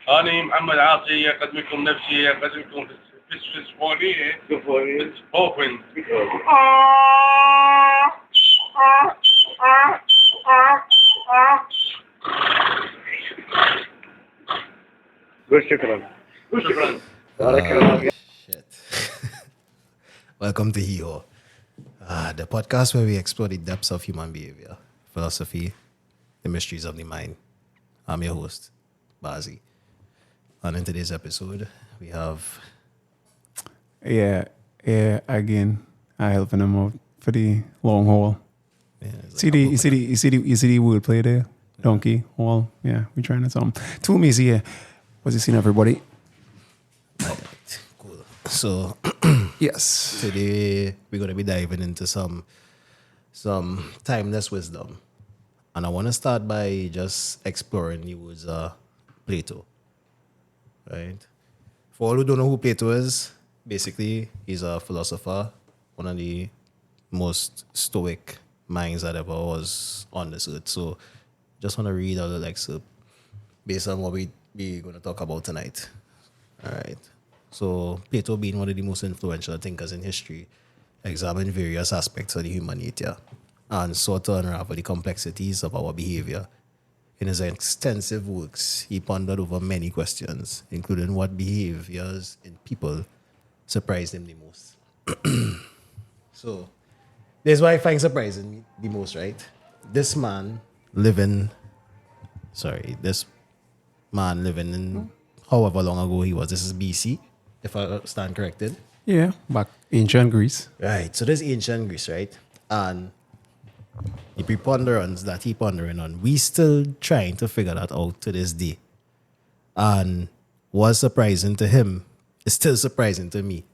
أنا محمد عاصي أقدمكم نفسي أقدمكم في السفونية أوبن شكرا. Shit. Welcome to Heo, the podcast where we explore the depths of human behavior, philosophy, the mysteries of the mind. I'm your host, Bazie. And in today's episode, we have... Yeah, again, I helping them out for the long haul. Yeah, You see the wordplay there? Donkey, haul. Yeah, we trying to something. Toolmeezy, yeah. What's you seen, everybody? Cool. So, Yes. today we're going to be diving into some timeless wisdom. And I want to start by just exploring the words Plato. Right? For all who don't know who Plato is, basically he's a philosopher, one of the most stoic minds that ever was on this earth. So just want to read a little excerpt based on what we're going to talk about tonight. All right. So Plato, being one of the most influential thinkers in history, examined various aspects of the human nature and sought to unravel the complexities of our behavior. In his extensive works, he pondered over many questions, including what behaviors in people surprised him the most. So, this is what I find surprising the most, right? This man living in however long ago he was. This is BC, if I stand corrected. Yeah, back ancient Greece. Right. So this ancient Greece, right? And the preponderance that he pondering on, we still trying to figure that out to this day. And what's surprising to him is still surprising to me.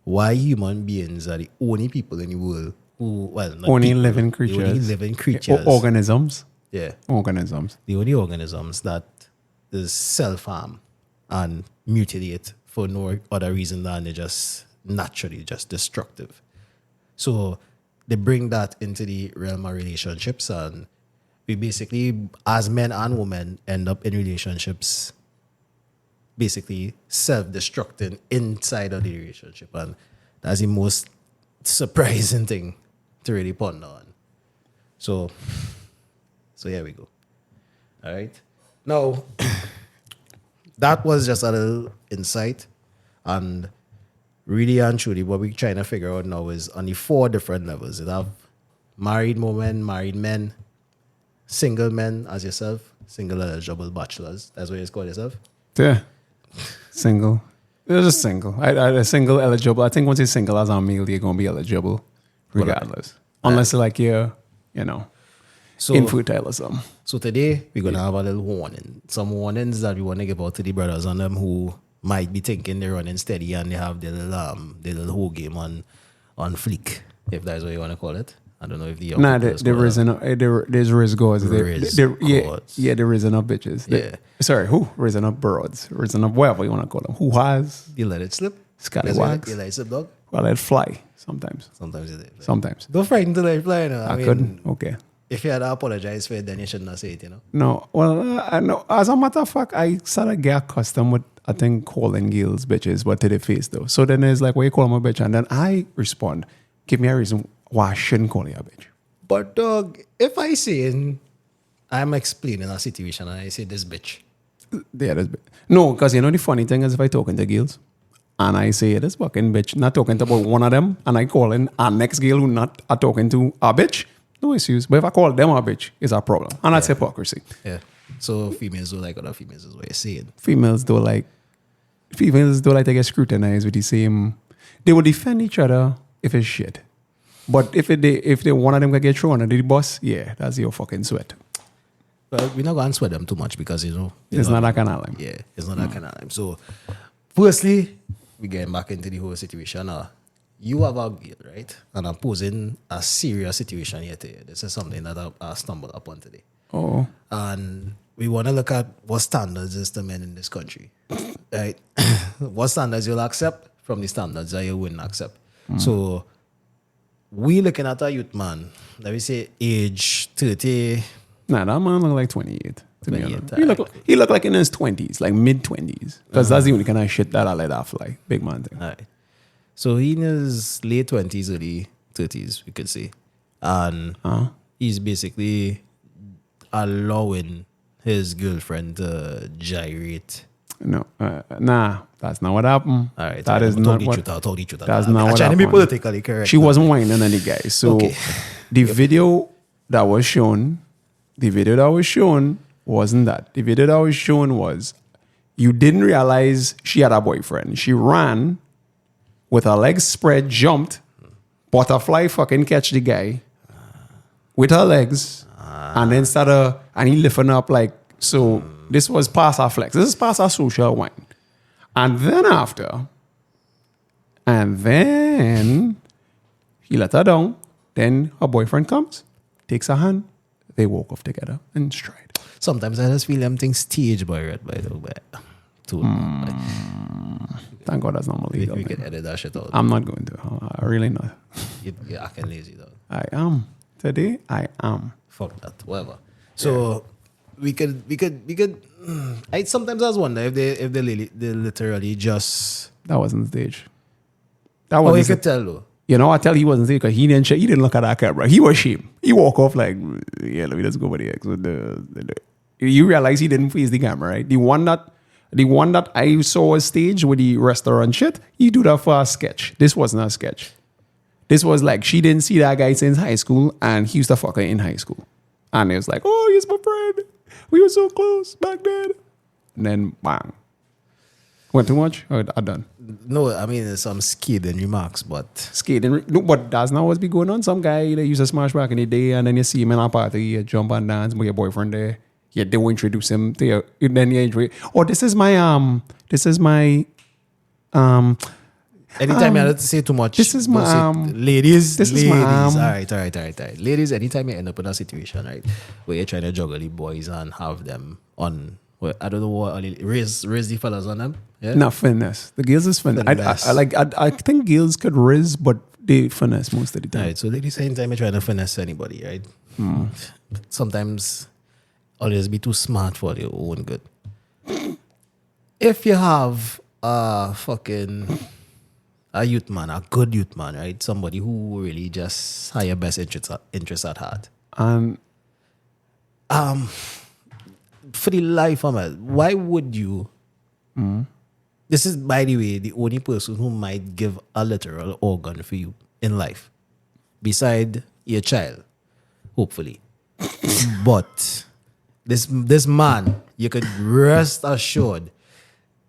Why human beings are the only people in the world who, well, not Only people, living the creatures. only living creatures. Organisms. Yeah. Organisms. The only organisms that is self-harm and mutilate for no other reason than they're just naturally just destructive. So they bring that into the realm of relationships, and we basically, as men and women, end up in relationships basically self-destructing inside of the relationship. And that's the most surprising thing to really ponder on. So here we go. All right. Now, that was just a little insight. And really and truly, what we're trying to figure out now is on the 4 different levels. You have married women, married men, single men as yourself, single eligible bachelors. That's what you call yourself? Yeah. Single. They're just single. I single eligible. I think once you're single as a male, you're going to be eligible regardless. Unless like you're, So, infertile or something. So today, we're going to have a little warning. Some warnings that we want to give out to the brothers and them who might be thinking they're running steady and they have their little whole game on fleek, if that's what you want to call it. I don't know if the Nah, there's riz gods. Yeah, there is enough bitches. Yeah. Sorry, who? Risen up broads. Risen up whatever you want to call them. Who has? You let it slip. Scallywags. You let it slip, dog. Well, let fly sometimes. Sometimes you let it fly. Sometimes. Don't frighten to let it fly. No. I mean, couldn't. Okay. If you had to apologize for it, then you shouldn't have said it, No, well, I know. As a matter of fact, I sort of get accustomed with, I think, calling girls bitches, but to the face though. So then there's like, why you call them a bitch? And then I respond, give me a reason why I shouldn't call you a bitch. But dog, if I say I'm explaining a situation and I say this bitch. Yeah, no, because the funny thing is if I talking to girls and I say this fucking bitch, not talking to about one of them, and I call in our next girl who not are talking to a bitch, no issues. But if I call them a bitch, it's a problem. And that's hypocrisy. Yeah. So females don't like other females is what you're saying. Females don't like to get scrutinized with the same. They will defend each other if it's shit. But if they one of them can get thrown under the bus, yeah, that's your fucking sweat. Well, we're not going to sweat them too much because, it's not that kind of time. Yeah, it's not that kind of time. So, firstly, we're getting back into the whole situation. You have a girl, right? And I'm posing a serious situation here today. This is something that I stumbled upon today. Oh. And we want to look at what standards is the men in this country, right? What standards you'll accept from the standards that you wouldn't accept. So, we looking at a youth man, let me say age 30. Nah, that man look like 28. To be When he honest. attack. He looked like in his 20s, like mid-20s. Because that's the only kind of shit that I let off, like, big man thing. All right. So he in his late 20s, early 30s, we could say. And he's basically allowing his girlfriend to gyrate. No, nah, that's not what happened. All right. That is not what. That's That's not what happened. happened. Politically correct. She wasn't whining any guy. So Okay. the video that was shown wasn't that. The video that was shown was you didn't realize she had a boyfriend. She ran with her legs spread, jumped, butterfly fucking catch the guy with her legs, and then and he lifting up like, so this was past her flex. This is past her social wine. And then he let her down. Then her boyfriend comes, takes her hand, they walk off together and stride. Sometimes I just feel them things staged by the way. Thank God that's not illegal. We can edit that shit out. I'm not going to. I really not. You're acting lazy though. I am. Today, I am. Fuck that. Whatever. So we could. I sometimes I wonder if they literally just. That wasn't stage. That Oh, you wasn't. could tell though. You know, I tell he wasn't stage because he didn't look at that camera. He was ashamed. He walk off like, yeah, let me just go over the X with you realize he didn't face the camera, right? The one that I saw was stage with the restaurant shit, he do that for a sketch. This wasn't a sketch. This was like, she didn't see that guy since high school, and he used to fuck her in high school. And it was like, oh, he's my friend. We were so close back then. And then, bang. Went too much? Or I done? No, I mean, there's some scathing remarks, but. Skating. No, but that's not what's be going on. Some guy that used to smash back in the day, and then you see him in a party, you jump and dance with your boyfriend there. Yeah, they will introduce him to you. And then you enjoy. Oh, this is my Anytime you have to say too much. This is my ladies. This ladies. is my All right. Ladies, anytime you end up in a situation, right, where you're trying to juggle the boys and have them on, well, I don't know what, raise the fellas on them. Yeah. not finesse. The girls is finesse. I think girls could riz, but they finesse most of the time. Right. So ladies, anytime you're trying to finesse anybody, right? Sometimes always be too smart for your own good. If you have a youth man, a good youth man, right? Somebody who really just has your best interest at heart. And For the life of it, why would you? This is, by the way, the only person who might give a literal organ for you in life, beside your child, hopefully. But this man, you could rest assured,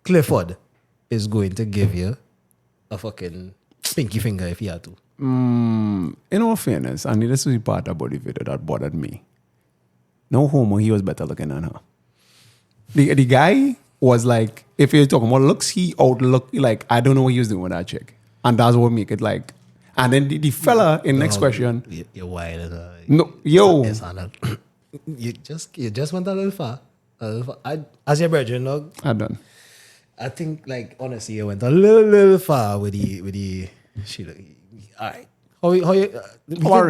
Clifford is going to give you a fucking pinky finger if he had to. in all fairness, and this is the part about the video that bothered me. No homo, he was better looking than her. The guy was like, if you're talking about looks, he outlook like, I don't know what he was doing with that chick. And that's what make it like. And then the fella in next question. You're wild. No, yo. You just went a little far. As your brethren, dog. I'm done. I think, like, honestly, you went a little far with the shit. All right.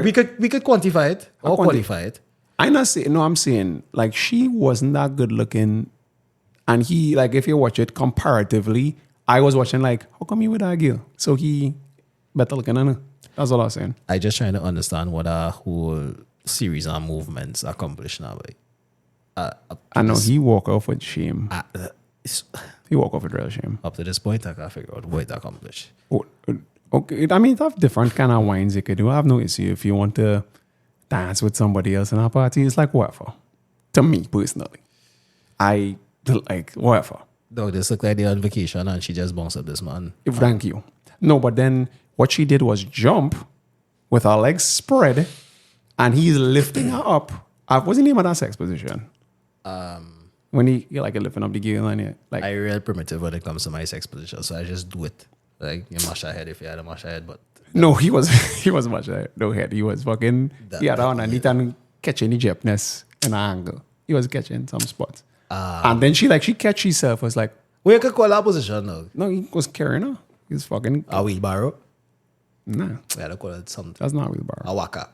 We could quantify it or qualify it. I'm not saying, no, I'm saying, like, she wasn't that good looking. And he, like, if you watch it comparatively, I was watching, like, how come you with that girl? So he better looking than her. That's all I was saying. I just trying to understand what our whole series of movements accomplish now. I know he walk off with shame. It's- He walk off with real shame. Up to this point, I can't figure out what it accomplished. Oh, okay, I mean, have different kind of wines you could do. I have no issue if you want to dance with somebody else in a party. It's like whatever. To me personally, I like whatever. Dog, this looked like they're on vacation and she just bounced up this man. Thank you. No, but then what she did was jump with her legs spread, and he's lifting her up. I wasn't even at that sex position. When you're like lifting up the girl and you like. I real primitive when it comes to my sex position, so I just do it. Like, you mash her head if you had a mash her head, but No, he was much no head. He was fucking he had on and he didn't catch any gymnast in an angle. He was catching some spots. And then she catch herself was like, we could call that position now. no, he was carrying her. He was fucking A wheelbarrow. nah. We had to call it something. That's not wheelbarrow. A waka.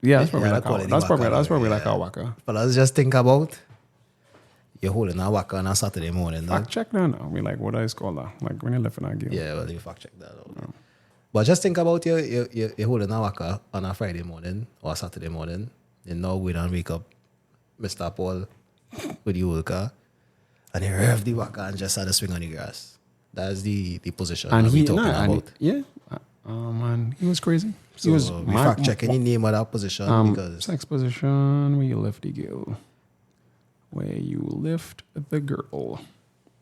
Yeah, that's probably Yeah, like quality that's probably waka, like a waka. But let's just think about you're holding a waka on a Saturday morning. Fact check that now. I mean, like, what is called that? Like, when you left in that game. Yeah, well, you fact check that out. But just think about you're holding a waka on a Friday morning or a Saturday morning. You know, we don't wake up Mr. Paul with the old car and he rev the waka and just had a swing on the grass. That's the position And we he, talking about. Man, he was crazy. So he was we fact check any name of that position because sex position where you lift the girl. Where you lift the girl.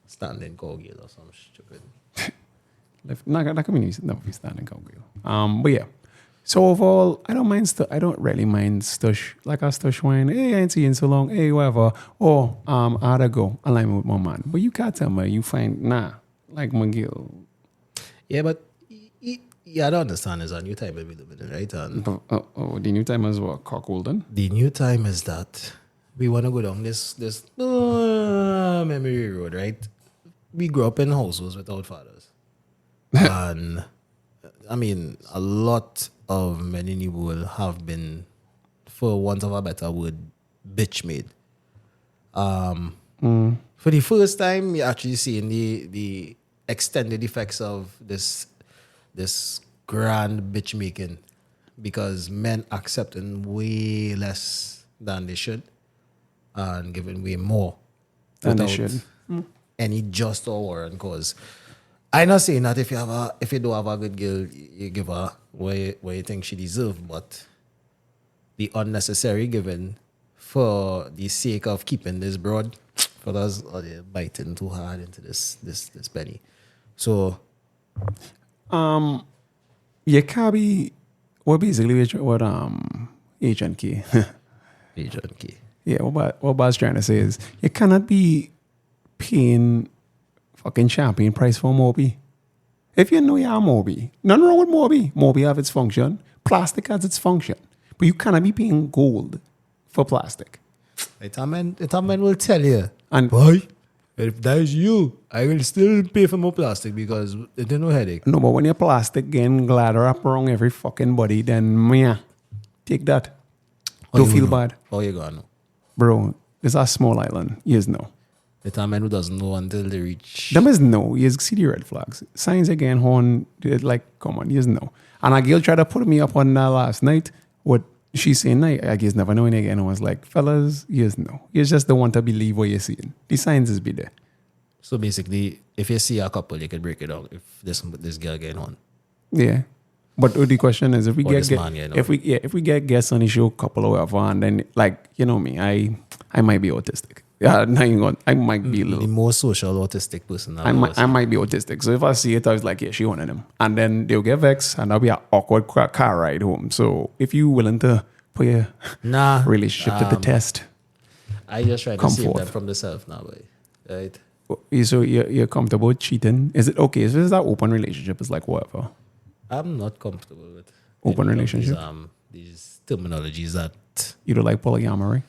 standing cowgirl or some stupid. Lift, that can be standing cowgirl. But yeah. So overall, I don't really mind stush like a stush wine. Hey, I ain't seen so long. Hey, whatever. Or I had to go align with my man. But you can't tell me you find like my girl. Yeah, but I don't understand is a new time we live in, right? And The new time is what? Cockholden? the new time is that we want to go down this memory road, right? We grew up in households without fathers. And I mean, a lot of men in the world have been, for want of a better word, bitch made. For the first time, you're actually seeing the extended effects of this grand bitch making because men accepting way less than they should and giving way more Than they without should. any just or warrant cause. I'm not saying that if you don't have a good girl, you give her what you think she deserves, but the unnecessary giving for the sake of keeping this broad, for us, or they're biting too hard into this penny. So You can't be basically what Agent K. Agent K. Yeah, what Baz trying to say is you cannot be paying fucking champagne price for Moby. If you know you're Moby, nothing wrong with Moby. Moby have its function. Plastic has its function. But you cannot be paying gold for plastic. It a man will tell you. And Boy, if that is you, I will still pay for more plastic because it ain't no headache. no, but when your plastic getting glad wrap around every fucking body, then take that. Don't feel bad. How you gonna know? Bro, it's a small island. Yes, no. It's a man who doesn't know until they reach. Them is no. You see the red flags. Signs again, horn, like, come on, yes, no. And a girl tried to put me up on that last night. What she saying, I guess never knowing again. I was like, fellas, yes, no. You just don't want to believe what you're seeing. The signs is be there. So basically, if you see a couple, you can break it down. If this girl getting on. Yeah. But the question is, if we Or get this man getting if we get guests on the show, couple or whatever, and then like you know me, I might be autistic. Yeah, I might be a The little. most social autistic person I might be autistic. So if I see it, I was like, yeah, she one of them. And then they'll get vexed and that'll be an awkward car ride home. So if you willing to put your relationship to the test, I just try to Come save forth. them from the self now, boy. Right? so you're comfortable cheating? Is it okay? So is that open relationship? Is like whatever. I'm not comfortable with Open any of relationship? These terminologies that You don't like polyamory?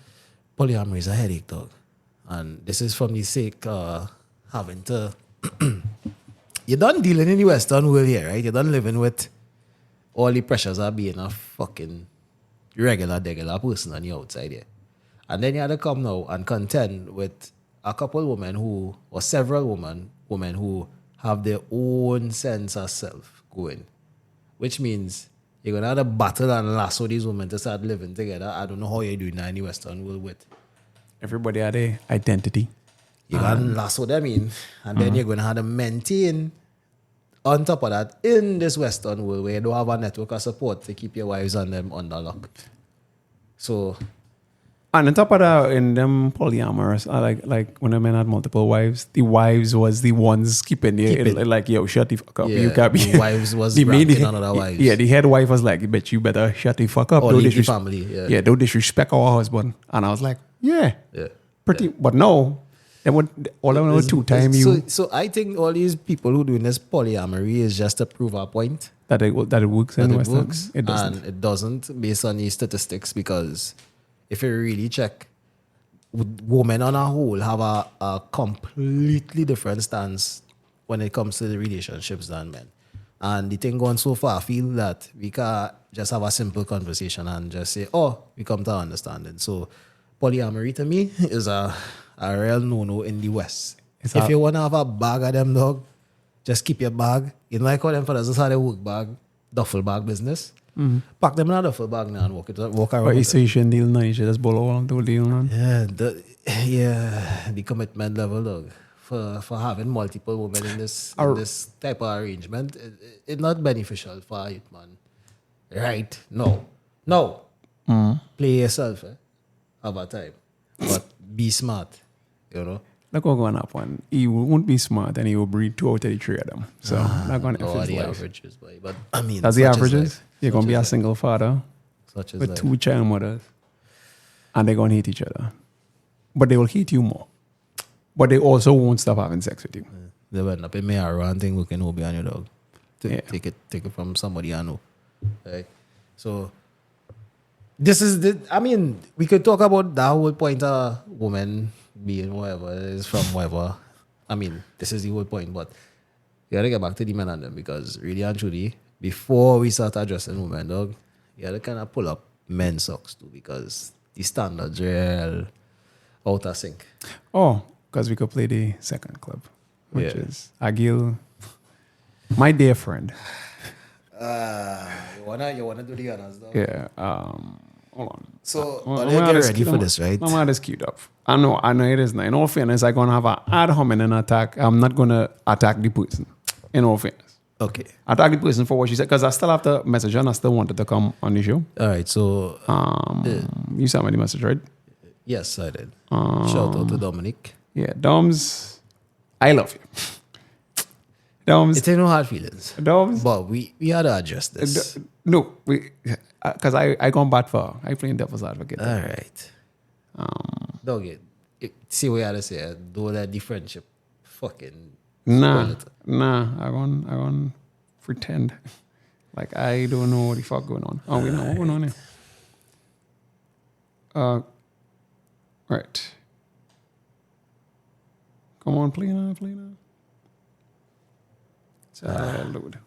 polyamory is a headache, dog. And this is from the sake having to. You done dealing in the Western world here, right? You done living with all the pressures of being a fucking regular person on the outside here. And then you had to come now and contend with a couple women who, or several women who have their own sense of self going. Which means you're going to have to battle and lasso these women to start living together. I don't know how you're doing that in the Western world with. Everybody had a identity. You're going to lasso them in, and then you're going to have to maintain on top of that in this Western world where you don't have a network of support to keep your wives and them under lock. So, And on top of that, in them polyamorous, like when a man had multiple wives, the wives was the ones keeping it. Like, yo, shut the fuck up. yeah, You can't be. the wives was the main- ranking on other wives. Yeah, the head wife was like, bitch, you better shut the fuck up. Or Don't leave the disres- family. Yeah, don't disrespect our husband. And I was like, yeah, Yeah. pretty. But no, then what? All I know It's- 2 times you So I think all these people who doing this polyamory is just to prove a point that it works that in it Western. works. It doesn't. And it doesn't based on these statistics because if you really check, women on a whole have a completely different stance when it comes to the relationships than men. And the thing going so far, I feel that we can just have a simple conversation and just say, oh, we come to understanding. So polyamory to me is a real no-no in the West. If you want to have a bag of them, dog, just keep your bag. You know, I call them for this how they work bag, duffel bag business. Pack them in a duffel bag now and walk around. But you say you shouldn't deal now, you should just blow along to a deal, man. Yeah, the commitment level, dog. For having multiple women in this type of arrangement, it's not beneficial for youth, man. Right? No. Play yourself, have a time. But be smart, you know. Look what's going to happen. He won't be smart and he will breed 2 out of the 3 of them. So, not going to affect the averages, boy. But I mean, that's the averages. You're going to be a single father with 2 child mothers. And they're going to hate each other. But they will hate you more. But they also won't stop having sex with you. They will end up in me around thing who can be on your dog. Take it from somebody I know. Right? So this is we could talk about that whole point of women being whatever it is from whatever. I mean, this is the whole point, but you gotta get back to the men and them because really and truly, before we start addressing women, dog, you gotta kind of pull up men's socks too because the standards are out of sync. Oh, because we could play the second club, which is Agil, my dear friend. You wanna do the honors, though? Yeah. Hold on. So, but you get ready for this, right? My mind is queued up. I know it is now. In all fairness, I'm gonna have an ad hominem attack. I'm not gonna attack the person. In all fairness. Okay. Attack the person for what she said because I still have to message her and I still wanted to come on the show. All right. So, you sent me the message, right? Yes, I did. Shout out to Dominic. Yeah, Doms, I love you. Doms, it's no hard feelings. Doms, but we had to address this. No, because I gone bad for. I playing devil's advocate. All right. Dog it. See what you had to say. Don't let the friendship fucking. Nah. I gonna pretend like I don't know what the fuck going on. Oh, we know what's going on here. Right. Come on, play now. Load.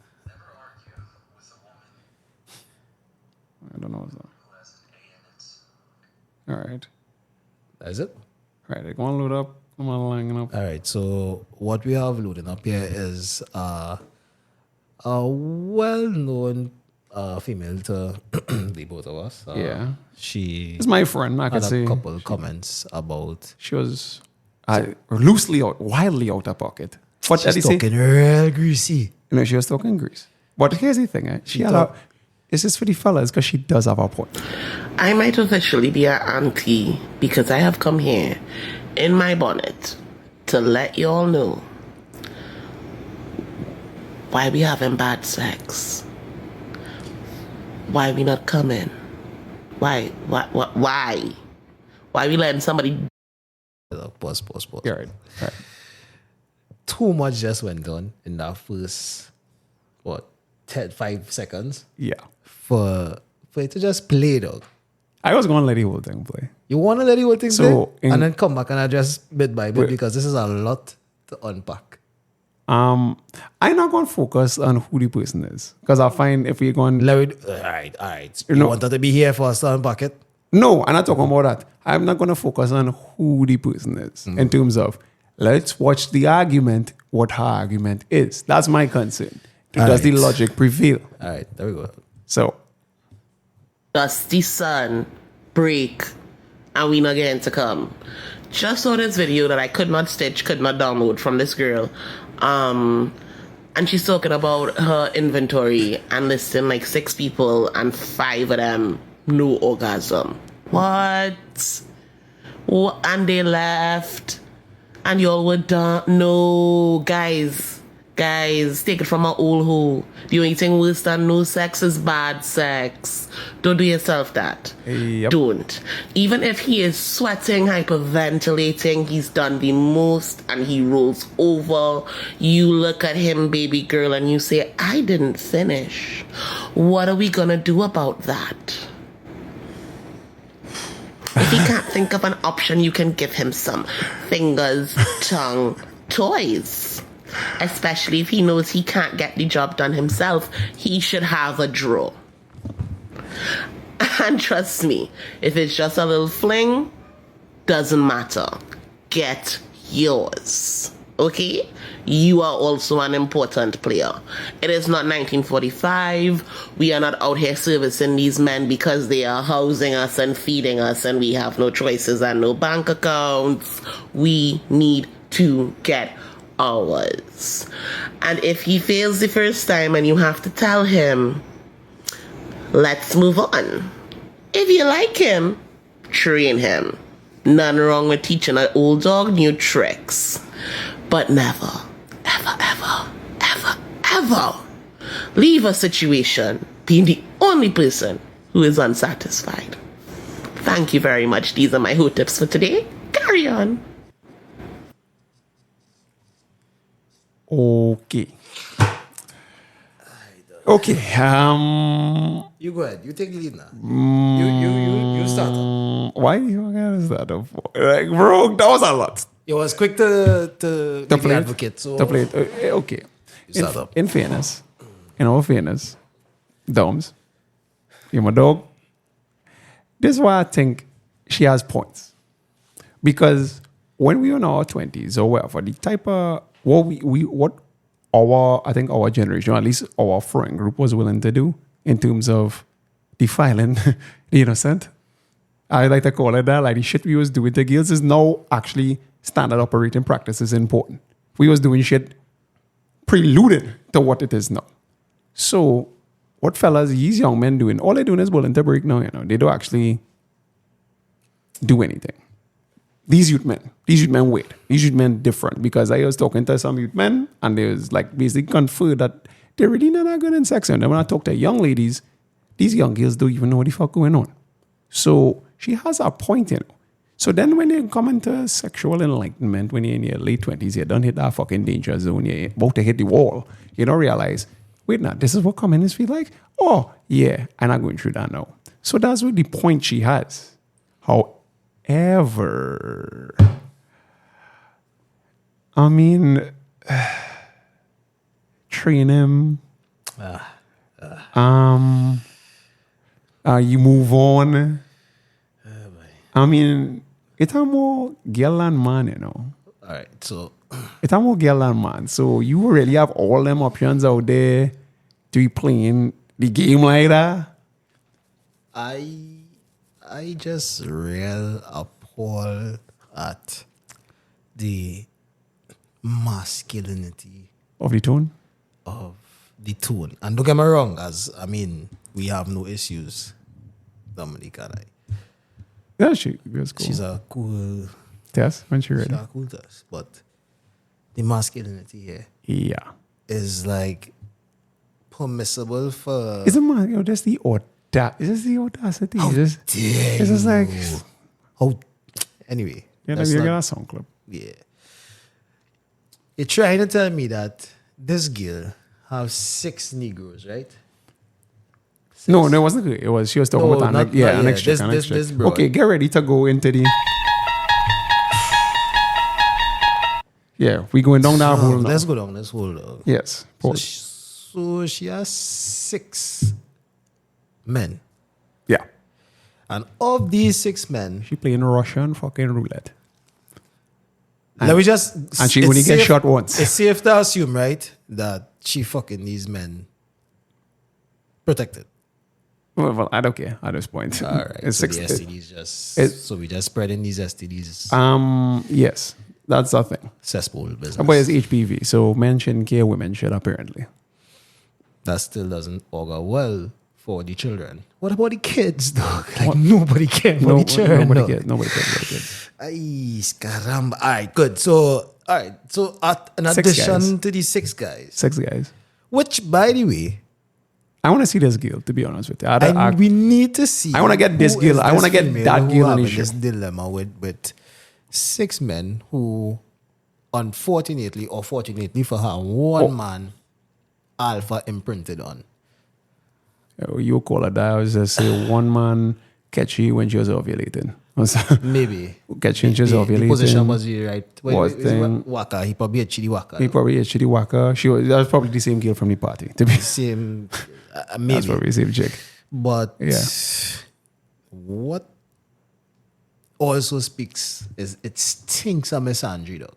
I don't know what's that. All right. That's it? All right, go on, load up. Come on, lining up. All right, so what we have loading up here is a well-known female to the both of us. Yeah. She is my friend, I could say. A couple comments about... She was wildly out of pocket. But she's talking real greasy. You know, she was talking grease. But here's the thing, this is for the fellas because she does have a point. I might officially be an auntie because I have come here in my bonnet to let you all know why we having bad sex. Why we not coming? Why we letting somebody... Pause. Yeah, right. Too much just went on in that first, 5 seconds? Yeah. For it to just play, dog. I was going to let the whole thing play. You want to let the whole thing play? And then come back and address bit by bit because this is a lot to unpack. I'm not going to focus on who the person is because I find if we're going... All right. You wanted to be here for us to unpack it? No, I'm not talking about that. I'm not going to focus on who the person is in terms of let's watch the argument, what her argument is. That's my concern. Does the logic prevail? All right, there we go. So, does the sun break and we not getting to come? Just saw this video that I could not download from this girl. And she's talking about her inventory and listing like 6 people and 5 of them no orgasm. What? And they left. And y'all were done. No, guys, take it from an old hoe. The only thing worse than no sex is bad sex. Don't do yourself that. Yep. Don't. Even if he is sweating, hyperventilating, he's done the most and he rolls over. You look at him, baby girl, and you say, I didn't finish. What are we gonna do about that? If he can't think of an option, you can give him some fingers, tongue, toys. Especially if he knows he can't get the job done himself, he should have a draw. And trust me, if it's just a little fling, doesn't matter. Get yours. Okay? You are also an important player. It is not 1945. We are not out here servicing these men because they are housing us and feeding us and we have no choices and no bank accounts. We need to get ours. And if he fails the first time and you have to tell him, let's move on. If you like him, train him. Nothing wrong with teaching an old dog new tricks. But never, ever, ever, ever, ever leave a situation being the only person who is unsatisfied. Thank you very much. These are my who tips for today. Carry on. Okay. Okay. You go ahead. You take the lead now. You start. Why do you guys that up for? Like, bro, that was a lot. It was quick to make play the it. advocate. So To play it. Okay. start up. In fairness, in all fairness, Doms, you're my dog. This is why I think she has points. Because when we were in our 20s or whatever, the type of what I think our generation, or at least our friend group, was willing to do in terms of defiling the innocent. I like to call it that. Like the shit we was doing to girls is now actually standard operating practice is important. We was doing shit preluded to what it is now. So what fellas, these young men doing, all they're doing is willing to break now, you know. They don't actually do anything. These youth men wait. These youth men different because I was talking to some youth men and they was like basically conferred that they're really not that good in sex. And then when I talk to young ladies, these young girls don't even know what the fuck going on. So she has a point, you know. So then when you come into sexual enlightenment, when you're in your late 20s, you don't hit that fucking danger zone, you're about to hit the wall, you don't realize, wait now, this is what communists feel like? Oh, yeah, I'm not going through that now. So that's what the point she has. However, I mean, train him. You move on. I mean, it's a more girl and man, you know. all right. So It's a more girl and man. So you really have all them options out there to be playing the game like that. I just real appalled at the masculinity Of the tone. of the tone. And don't get me wrong, we have no issues, Dominique and I. Yeah, she was cool. She's a cool, Yes, when she she's ready. a cool test. But the masculinity here Yeah. is like permissible for. It's a man, you know, that's the audacity. Is this the audacity? How It's just, dare it's just like, you. Oh, anyway. yeah, that's you not- get a song club. Yeah. You're trying to tell me that this girl have 6 Negroes, right? No, it wasn't good. It was, she was talking No, about not- an not yet. extra. This bro. Okay, get ready to go into the. Yeah, we going down that hole now. Let's go down this hole. Yes. So, Pause. so she has 6 men. Yeah. And of these 6 men, She playing Russian fucking roulette. let me just. And she it's only gets safe- shot once. It's safe to assume, right, that she fucking these men protected. Well, I don't care at this point. All right. It's So 6. the STDs just. it- so we just spreading these STDs. Yes, that's the thing. Cesspool business. But it's HPV, so men shouldn't care, women should apparently. That still doesn't augur well for the children. What about the kids, dog? Like nobody cares about the children. Nobody dog. cares. Nobody cares about the kids. Ay, caramba. All right, good. So, all right. So, in 6 addition guys. to these 6 guys, 6 guys. which, by the way, I want to see this girl, to be honest with you. we need to see. I wanna get this who girl. is I wanna get female that who girl on the having this show. dilemma with 6 men who, unfortunately or fortunately for her, one man alpha imprinted on. You call her that. I was just say one man catch you when she was ovulating. Maybe. Catch you when she was The ovulating. position was the right. Was thing- Waka. He probably a chili waka. He probably a shitty waka. That was probably the same girl from the party. To be Same. That's Maybe. probably the same chick. But Yeah. what also speaks is it stinks of misandry, dog.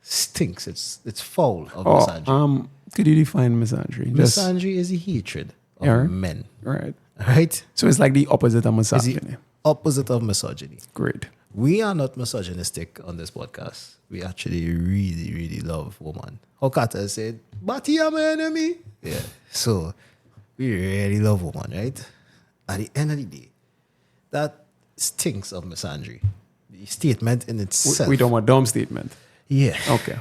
Stinks. It's foul of misandry. Could you define misandry? Just, Misandry is the hatred of Yeah. men. right. Right? So it's like the opposite of Is misogyny. the opposite of misogyny. Great. We are not misogynistic on this podcast. We actually really, really love women. How Carter said, but you are my enemy. Yeah. So we really love women, right? At the end of the day, that stinks of misandry. The statement in itself. We don't want dumb statement. Yeah. Okay.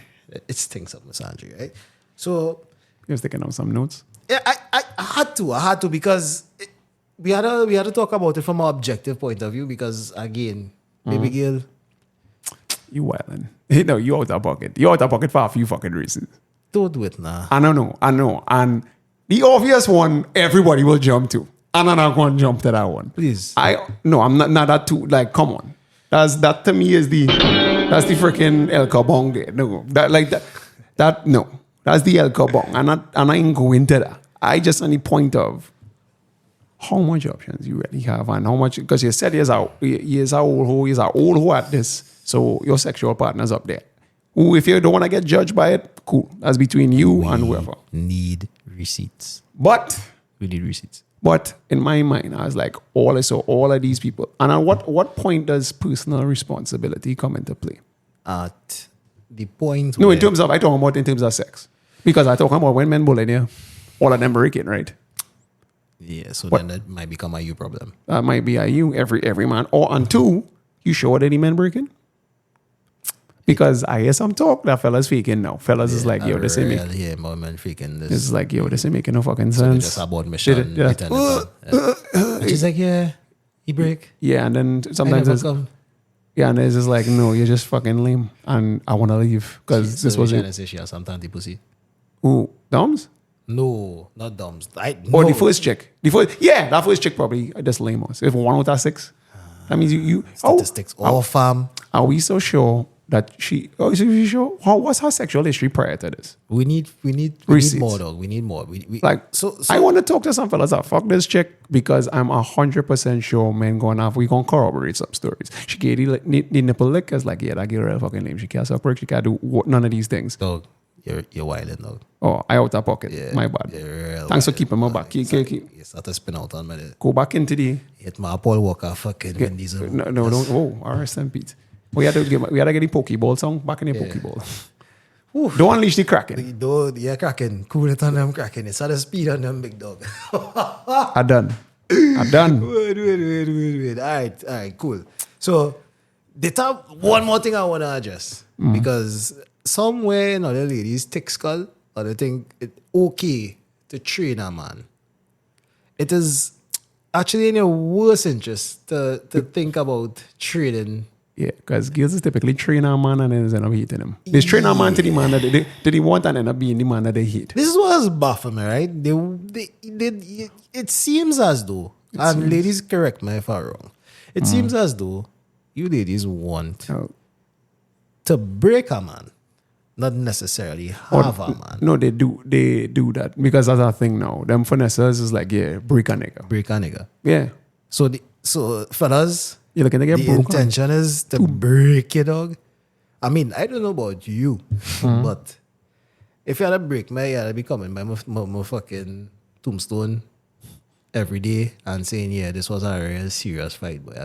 It stinks of misandry, right? So You're taking down some notes. yeah, I had to because we had to talk about it from an objective point of view because again, baby girl, You wildin'. No, you out of pocket. You out of pocket for a few fucking reasons. don't do it now. I know. And the obvious one, everybody will jump to. And I'm not going to jump to that one. Please. I'm not that too, like, come on. That to me is that's the freaking El Kabong there. No, no. That's the El Kabong. I ain't going to that. I just on the point of how much options you really have and how much, because you said he's a old hoe at this. So your sexual partner's up there. Who, if you don't want to get judged by it, cool. That's between you and whoever. Need receipts. But We need receipts. in my mind, I was like, all of these people. And at what point does personal responsibility come into play? At the point No, where I talking about in terms of sex. Because I talking about when men bullying you, all of them break it, right? yeah, so What? then that might become a you problem. That might be a you, every man. Or and two, you sure that any men breaking? Because I hear some talk that fellas faking now. Fellas is like, yo, this ain't making. Yeah, my man freaking this. It's like, yo, this ain't making no fucking So they sense. just about mission. Yeah. She's like, yeah, he break. Yeah, and then I sometimes never it's, come. yeah, and it's just like, no, you're just fucking lame, and I want to leave because this was trying to it. say she has some tanty pussy. Ooh, Doms? No, not dumbs. Or the first chick. That first chick probably just lame us. If 1 out of 6, that means you statistics. All fam. Are we so sure that she? Oh, is she sure? What's her sexual history prior to this? We need Receipts. more, dog. We need more. We Like, so I want to talk to some fellas that fuck this chick because I'm 100% sure men we gonna corroborate some stories. She gave the nipple lick as like, yeah, that girl real fucking lame. She can't suck work. She can't do none of these things. dog, you're wilding, dog. Oh, I out of pocket. Yeah, My bad. you're real Thanks for wild, keeping my dog. back. Keep. You start to spin out on me. Go back into the. Hit my Paul Walker fucking Vin Diesel. No, don't. Oh, RS and Pete. We had to get the Pokeball song back in the Pokeball. Don't unleash the Kraken. Yeah, cracking. Cool it on them cracking. It's at the speed on them, big dog. I done. Wait. All right, cool. So, the top one more thing I want to address because somewhere in other ladies' thick skull, or they think it's okay to train a man. It is actually in your worst interest to think about trading. Yeah, because girls is typically train a man and then end up hating him. They train a man to the man that they want and end up being the man that they hate. This is what's baffling me, right? It seems as though, and ladies correct me if I'm wrong, it seems as though you ladies want to break a man, not necessarily have a man. No, they do that because that's a thing now. Them finesses is like, yeah, break a nigga. Break a nigga. Yeah. So fellas, You're looking to get the broken. intention is to break your dog. I mean, I don't know about you, but if you had to break me, you had to be coming by my fucking tombstone every day and saying, yeah, this was a real serious fight, but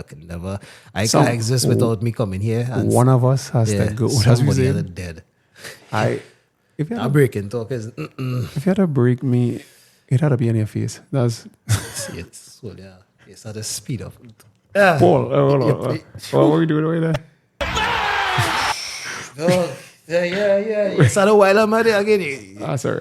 I can't exist without me coming here. And One of us has to go. That's what somebody you had say. it dead. If you had I'm breaking talk is if you had to break me, it had to be in your face. That's see it. So yeah, it's at the speed of Paul. Hold on. What are we doing right there? Oh, yeah. It's at a while I'm at it again. Sorry.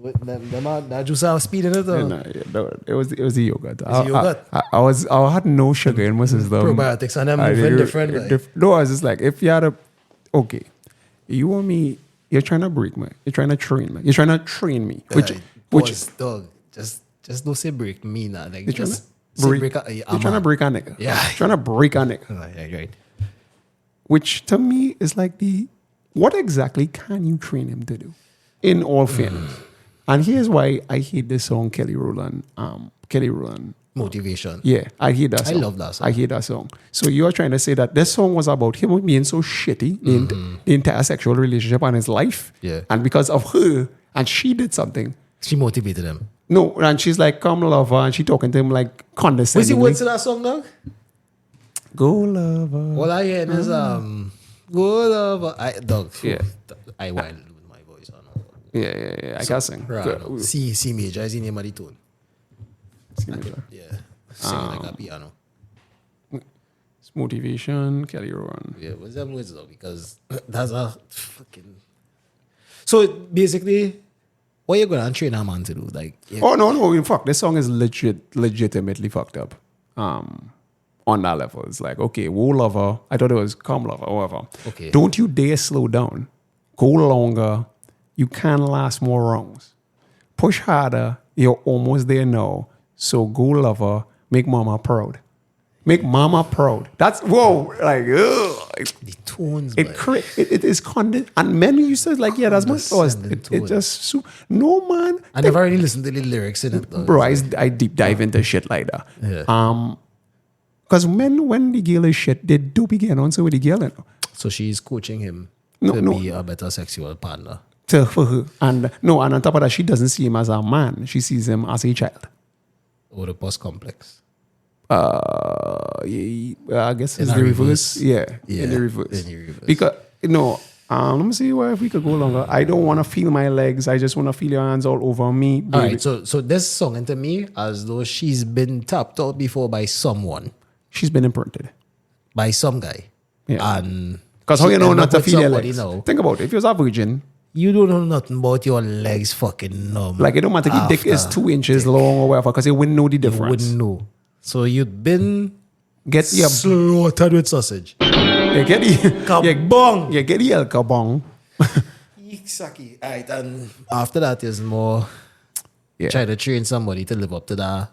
That just have speed in it though. No, it was the yogurt. Yogurt? I had no sugar in my system. Probiotics and them I moving did- different. Like. No, I was just like, if you had okay, you want me, you're trying to break me. You're trying to train me. You're trying to train me. Which Pause, dog. Just don't say break me now. Like you're trying to just say break, break you're trying to break a nigga. Yeah. You're trying to break a nigga. Right. Which to me is like what exactly can you train him to do? In all fairness. And here's why I hate this song, Kelly Rowland. Kelly Rowland. Motivation. Yeah, I hate that song. I love that song. I hate that song. So you're trying to say that this song was about him being so shitty in the entire sexual relationship and his life. Yeah. And because of her, and she did something. She motivated him. No, and she's like, come lover, and she talking to him like What's condescendingly. the words to that song, dog? Go lover. All I hear is go lover. Yeah. I wild with my voice. I know. Yeah. I can't sing. Right. C major is the name of the tune. C major. Yeah. Singing like a piano. It's motivation, Kelly Rowland. Yeah, what's that words though? Because that's a fucking. So basically, what you gonna train a man to do? Like, yeah. Oh no! In fact, this song is legitimately fucked up. On that level, it's like, okay, whoa lover. I thought it was come lover, whatever. Okay. Don't you dare slow down. Go longer. You can last more rounds. Push harder. You're almost there now. So go lover. Make mama proud. Make mama proud. That's whoa. Like, ugh. The tones, It is condensed. And men used to like, yeah, that's my thoughts. It just no man. I never really listened to the lyrics in it though. Bro, I deep dive into shit like that. Yeah. Because men, when the girl is shit, they do begin on so with the girl, you know. So she's coaching him No, to no. be a better sexual partner. For her. And on top of that, she doesn't see him as a man. She sees him as a child. Oedipus complex. Yeah, I guess In it's a the reverse. reverse. Yeah, Yeah, in the reverse. in the reverse. Because, let me see where if we could go longer. I don't want to feel my legs. I just want to feel your hands all over me. All baby. right, so this song into me as though she's been tapped out before by someone, She's been imprinted. by some guy. Yeah. And Because how she you know end not up to with feel your somebody legs? now. Think about it. If you're a virgin, You don't know nothing about your legs fucking numb. like it don't matter if your dick is 2 inches long or whatever, because you wouldn't know the You difference. wouldn't know. So you'd been Get your slaughtered with sausage. you get the Kabong! you get the El Kabong. Exactly. All right, and after that is more Yeah. try to train somebody to live up to the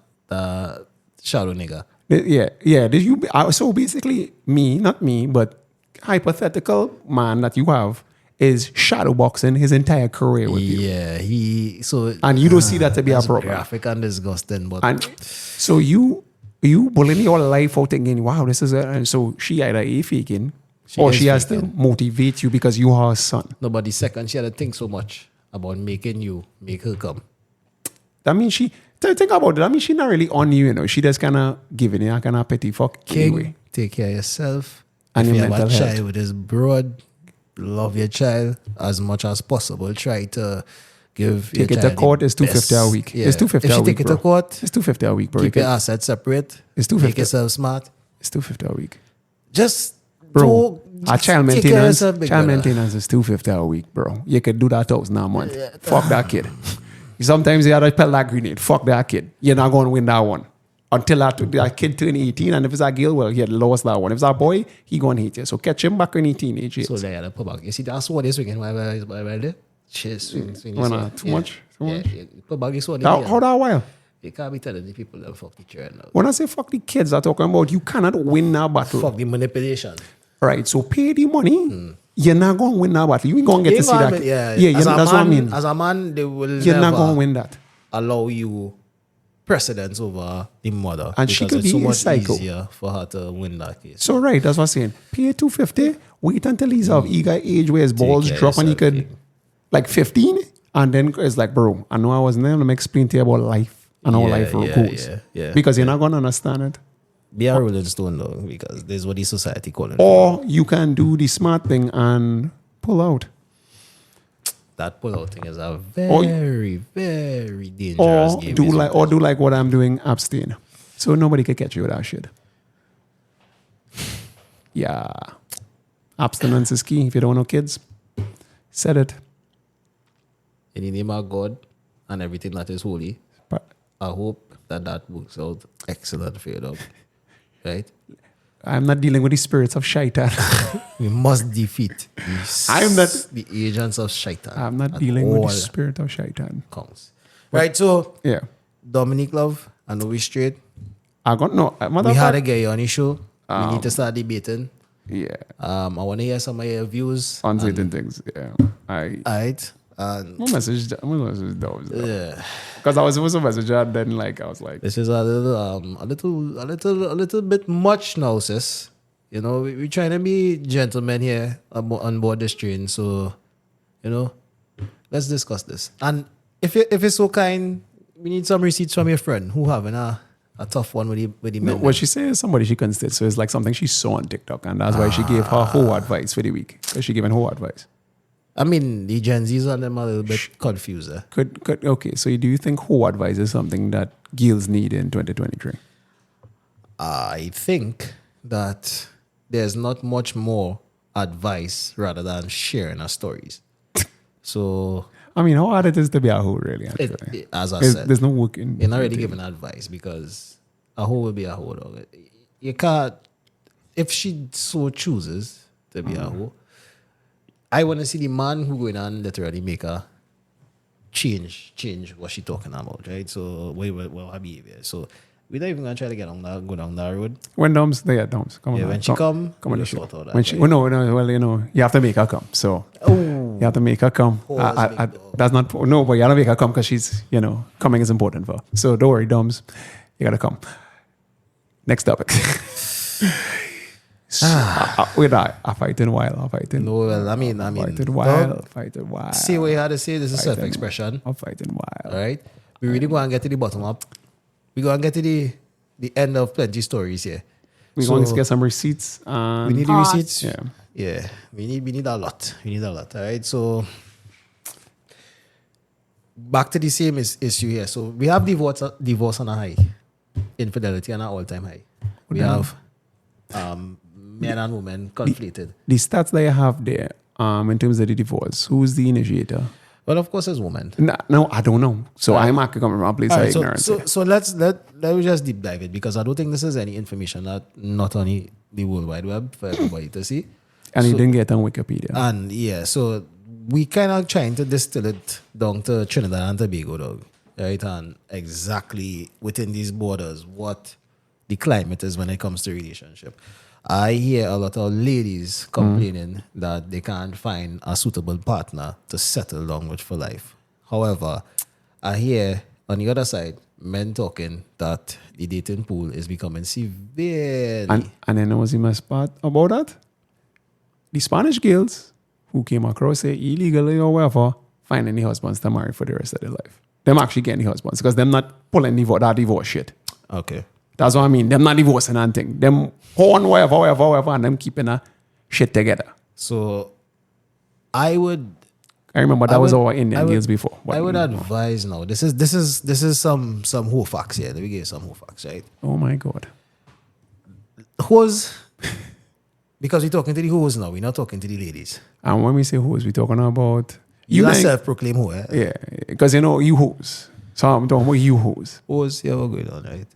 shadow nigga. Yeah. So basically, not me, but hypothetical man that you have is shadowboxing his entire career with you. Yeah, And you don't see that to be a that's problem. graphic and disgusting, but And so you bullying your life out thinking, wow, this is and so she either A faking or is she has to faking. motivate you because you are her son. nobody second she had to think so much about making you make her come. That means she think about it. That means she not really on you, you know. She just kinda giving you a kind of petty fuck King, anyway. take care of yourself. And if your you have a mental health. child with this broad, love your child as much as possible. Try to give Take your it to child court the is $250 a best. week. Yeah. It's $250 If a you week, take it bro. to court, It's $250 a week, bro. keep your assets separate. It's $250. Make yourself smart. It's $250 a week. Just Bro, our child take care of maintenance, yourself, big child brother. maintenance is $250 a week, bro. You could do that $1,000 a month. Fuck that kid. Sometimes you gotta pelt that grenade. Fuck that kid. You're not gonna win that one until that kid turn 18. And if it's a girl, well, he had lost that one. If it's a boy, he gonna hate you. So catch him back in his teenage years. So they had to put back. You see, that's what this weekend. Why there? Cheers. Why not? Too much? Too much? Put back this one. How that while? You can't be telling the people that fuck the child now. When I say fuck the kids, I'm talking about you cannot win that battle. Fuck the manipulation. Right, so pay the money. You're not going to win that battle. You ain't going to get to see that. Yeah, that's what I mean. As a man, they will You're not never going to win that. allow you precedence over the mother. And she because could it's so be a much psycho. easier for her to win that case. So, right, that's what I'm saying. Pay $250, wait until he's of eager age where his balls care of drop and he yourself, could, like 15, and then it's like, bro, I know I wasn't there. Let me explain to you about life and how life goes. yeah. Because you're not going to understand it. Be a rolling stone though, because this is what the society calling it. Or you can do the smart thing and pull out. That pull out thing is a very, very dangerous Or game. do like what I'm doing, abstain. So nobody can catch you with that shit. Yeah. Abstinence is key. If you don't want no kids, said it. In the name of God and everything that is holy, But I hope that works out excellent for you, dog. Right? I'm not dealing with the spirits of shaitan. We must defeat I'm not- the agents of shaitan. I'm not at dealing with the all spirit of shaitan. counts. Right, so Yeah. Dominic Love, I know we straight. I got no. We had to get you on the show. We need to start debating. Yeah. I want to hear some of your views. On certain things. Yeah. Alright. And I'm gonna message those. yeah, Because I was supposed to message her, and then like I was like, this is a little bit much now, sis. You know, we're trying to be gentlemen here on board this train. So, you know, let's discuss this. And if it's so kind, we need some receipts from your friend who having a tough one with the no, men. what she says is somebody she considers. So it's like something she saw on TikTok, and that's why she gave her whole advice for the week. Because she giving whole advice. I mean, the Gen Zs on them are a little bit confused. Could okay. So do you think whole advice is something that girls need in 2023? I think that there's not much more advice rather than sharing our stories. So, I mean, how hard it is to be a hoe, really? Actually, as I said, there's no work in. you're not really giving advice because a hoe will be a hoe. Dog. You can't, if she so chooses to be a hoe, I want to see the man who going on literally make her change what she talking about, right? So, well, her behavior. So, we're not even going to try to go down that road. When Doms, they get Doms. Come on. Yeah, when she come on we'll the show. sort all that, When she, right? well, no, well, you know, you have to make her come. So you have to make her come. Pause, big dog. That's not no, but you have to make her come because she's, you know, coming is important for her. So don't worry, Doms, you gotta come. Next topic. Wait, I fighting while. I fighting. No, well, I mean, Fighting while. see what you had to say. This is Fighting. self-expression. I'm fighting while. All right. We really go and get to the bottom up. We go and get to the end of plenty stories here. We're going to get some receipts. We need the receipts. Yeah. Yeah. We need a lot. We need a lot. All right. So back to the same issue here. So we have divorce on a high, infidelity on an all-time high. We have men and women conflicted. The stats that you have there, in terms of the divorce, who's the initiator? Well, of course, it's women. No, I don't know. So I'm actually coming from a place All of right, ignorance. so let me just deep dive it because I don't think this is any information that not only the World Wide Web for everybody to see. And you didn't get on Wikipedia. And yeah, so we kind of trying to distill it down to Trinidad and Tobago, dog, right? And exactly within these borders, what the climate is when it comes to relationship. I hear a lot of ladies complaining that they can't find a suitable partner to settle down with for life. However, I hear on the other side, men talking that the dating pool is becoming severely. And then was the best part about that? The Spanish girls who came across it illegally or whatever, finding the husbands to marry for the rest of their life. Them actually getting the husbands because them not pulling that divorce shit. Okay. That's what I mean. Them not divorcing anything. Them on whatever, and them keeping a shit together. So I remember that was our Indian girls before. I would advise now. This is some whole facts here. Let me give you some whole facts, right? Oh my God. Hoes, because we're talking to the hoes now, we're not talking to the ladies. And when we say hoes, we're talking about You are think- self-proclaimed hoe, eh? Yeah, because you know you hoes. So I'm talking about you hoes. Hoes, yeah, what's going on, right?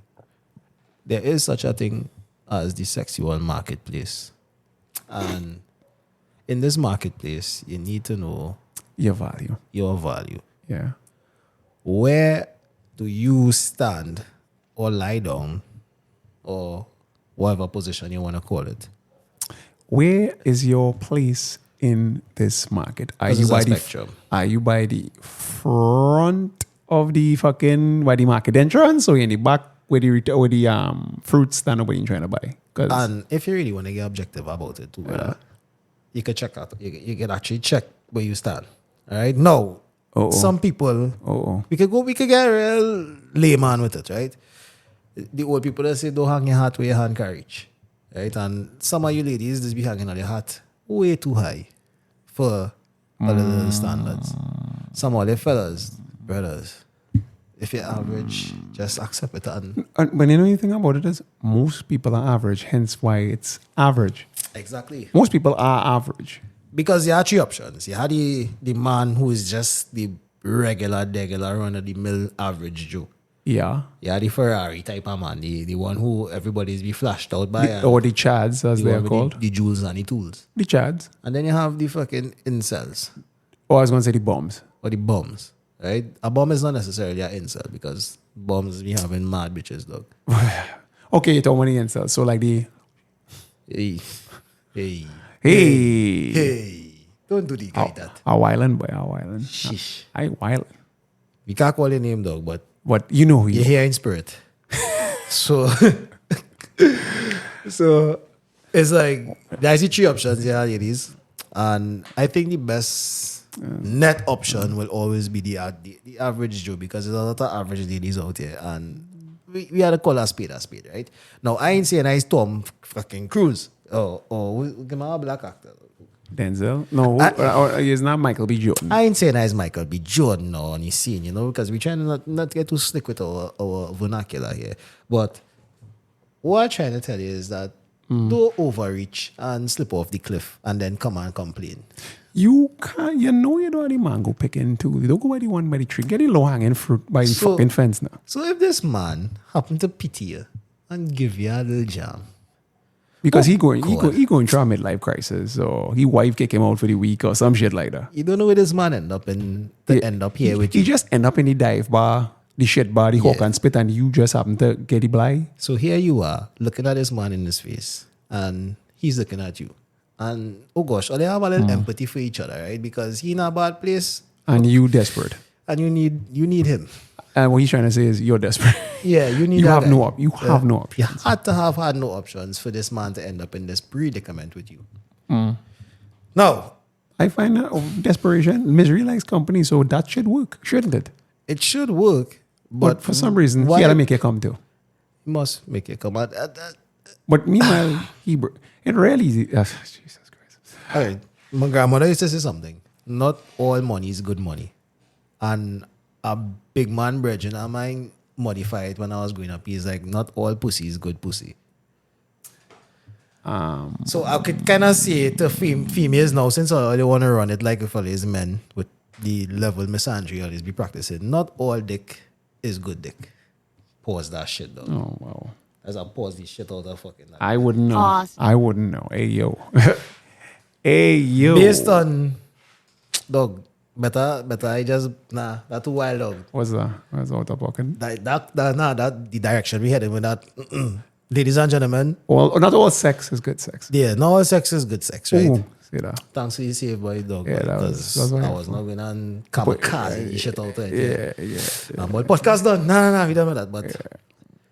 There is such a thing as the sexual marketplace. And in this marketplace, you need to know Your value. your value. Yeah. Where do you stand or lie down or whatever position you want to call it? Where is your place in this market? This is a spectrum. Are you by the front of the by the market entrance, or in the back where the fruits that nobody trying to buy? And if you really want to get objective about it too, brother, you can check out. You can actually check where you stand. All right. Now, some people, we could get real layman with it, right? The old people that say, don't hang your hat where your hand can reach. Right? And some of you ladies just be hanging on your hat way too high for a little standards. Some of the fellas, brothers, if you're average, just accept it. But you know anything about it is most people are average, hence why it's average. Exactly. Most people are average. Because you have three options. You have the man who is just the regular, run-of-the-mill average Joe. Yeah. You have the Ferrari type of man, the one who everybody's be flashed out by. Or the chads, as the they're one with called. The jewels and the tools. The chads. And then you have the fucking incels. Or I was going to say the bombs. Or the bums. Right? A bum is not necessarily an incel because bums be having mad bitches, dog. Okay, you talk about the incels. So like the... Hey. Hey. Hey. Don't do the guy that. A wildin', boy, a wildin'. Sheesh. I wildin'. We can't call your name, dog, but But you know who you you're are. here in spirit. So, so it's like there's the three options here, ladies, and I think the best net option will always be the average Joe, because there's a lot of average ladies out here, and we had to call a spade, right? Now I ain't saying I Tom fucking Cruise or give me a black actor. Denzel? No, it's not Michael B. Jordan. I ain't saying it's Michael B. Jordan no, on his scene, because we're trying to not get too slick with our vernacular here. But what I'm trying to tell you is that don't overreach and slip off the cliff and then come and complain. You can't, you know you don't have the mango picking too. You don't go by the one by the tree. Get the low hanging fruit by the fucking fence now. So if this man happen to pity you and give you a little jam, Because he going God. through a midlife crisis, or he wife kick him out for the week or some shit like that. you don't know where this man end up here with He you. just end up in the dive bar, the shit bar, the hawk and spit, and you just happen to get the blind. So here you are looking at this man in his face, and he's looking at you. And oh gosh, they have a little empathy for each other, right? Because he in a bad place, And you desperate. and you need him. And what he's trying to say is you're desperate. Yeah, you need. You that have guy. no op- you have no You options. had to have had no options for this man to end up in this predicament with you. Now, I find that desperation, misery likes company, so that should work, shouldn't it? it should work, But for some reason, why he had to make it come too. must make it come out? But meanwhile, it really, Jesus Christ. All right, my grandmother used to say something. Not all money is good money, and a big man brethren of mine modified when I was growing up. He's like, not all pussy is good pussy. So I could kind of say to females now, since I don't want to run it like if all these men with the level misandry always be practicing. Not all dick is good dick. Pause that shit though. Oh, wow. As I pause this shit out of fucking. I wouldn't know. Pause. I wouldn't know. Hey, yo. Hey, yo. Based on dog, better I just that too wild dog. What's that? What's out of pocket? That the direction we headed with that. Ladies and gentlemen, Not all sex is good sex. yeah, not all sex is good sex, right? Ooh, see that? Thanks for the save boy dog. Yeah, that because was I wonderful. was not going on kamikaze shit out there. Yeah. Boy, podcast done. No, we done with that. But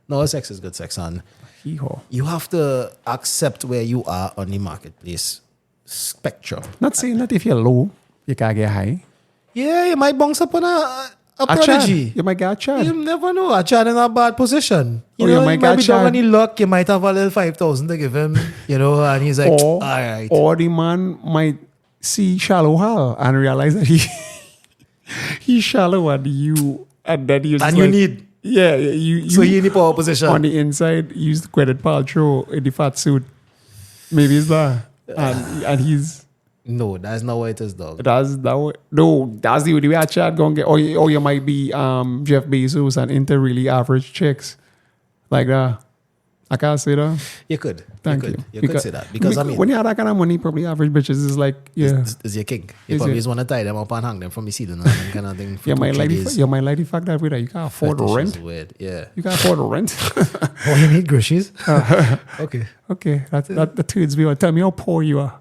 no, all sex is good sex, and Hee-haw. you have to accept where you are on the marketplace spectrum. Not saying that if you're low, you can't get high. Yeah, you might bounce up on a A prodigy. Chad. You might get a Chad. You never know. A Chad in a bad position. You Or you know, might he get might be down Chad. on the luck. You might have a little 5,000 to give him, and he's like, all right. Or the man might see shallow Hal and realize that he's shallow and you then you And you need. yeah you So he in the power position. on the inside use the credit Paltrow in the fat suit. Maybe it's that and he's No, that's not what it is, dog. that's the way I chat gonna get or you might be Jeff Bezos and into really average chicks like that. I can't say that. You could. Thank you you. could. You could say that. Because, I mean, when you have that kind of money, probably average bitches is like, yeah. is your king. You Is probably it? just want to tie them up and hang them from the ceiling and that kind of thing. For You 2-3 might days. like the fact that you can't afford Fetish is rent. weird. Yeah. You can't afford rent. Oh, you need groceries? Okay. Okay, that turns me on. Tell me how poor you are.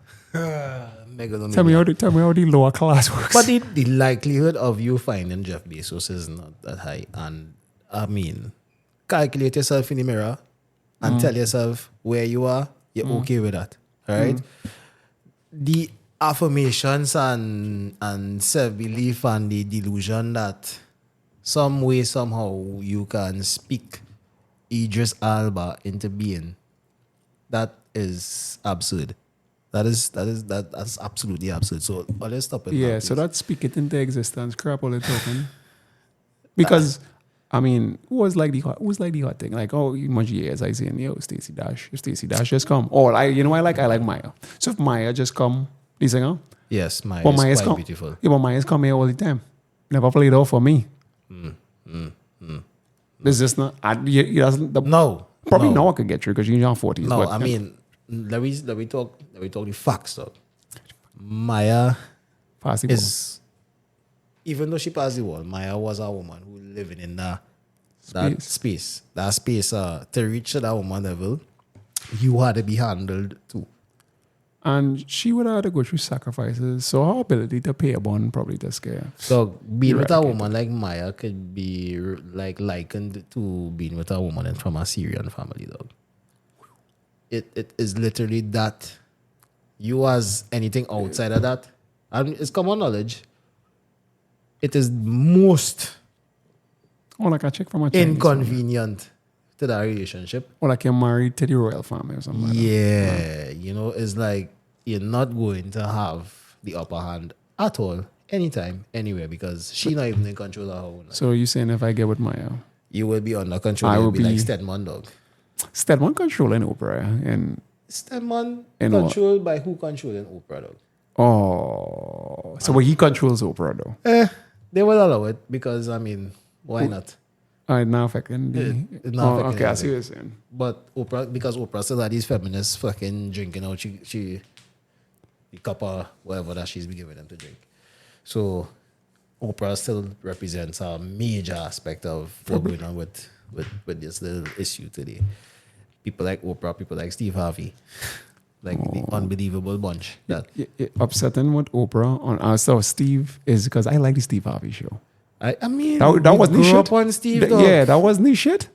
Megalomania. Tell me how the lower class works. But the likelihood of you finding Jeff Bezos is not that high. And I mean, calculate yourself in the mirror and tell yourself where you are. You're okay with that. All right? The affirmations and self-belief and the delusion that some way, somehow, you can speak Idris Alba into being, that is absurd. That's absolutely absurd. So let's stop it. yeah, now, so please. that speak it into existence. Crap all the talking. Because I mean, who's like the hot thing? Like, oh, much years I saying, yo, Stacey Dash. If Stacey Dash just come. Or I like Maya. So if Maya just come, you singer? Yes, Maya But is Maya's quite come. beautiful. Yeah, but Maya's come here all the time. Never played off for me. There's just not. He doesn't. No. Probably no. now I could get through because you're in your 40s. No, but, I mean, let me talk the facts though. Maya possible. is, even though she passed the wall, Maya was a woman who living in that space. That space to reach to that woman level, you had to be handled too. And she would have had to go through sacrifices. So her ability to pay a bond probably just scare. So being with a woman like Maya could be like likened to being with a woman from a Syrian family, dog. It is literally that. You as anything outside of that, and it's common knowledge. It is most Or like a chick from a Chinese inconvenient to that relationship. family. Or like you're married to the royal family or something like that. Yeah, you know, it's like you're not going to have the upper hand at all, anytime, anywhere, because she not even in control of her own life. So you're saying if I get with Maya, You will be under control. I You will will be like be- Stedman, dog. Stedman controlling Oprah and Stedman And what? controlled by who controlling Oprah, dog? oh, so he controls Oprah though. They will allow it because, I mean, why not? Now affecting the. It's not affecting okay, I see anything. what you're saying. But Oprah, because Oprah still had these feminists fucking drinking out she the cup of whatever that she's been giving them to drink. So Oprah still represents a major aspect of what's going on with this little issue today. People like Oprah, people like Steve Harvey, like the unbelievable bunch. That Upsetting with Oprah on so Steve is because I like the Steve Harvey show. I mean, That we wasn't his grew shit. up on Steve, dog. Yeah, that wasn't his shit.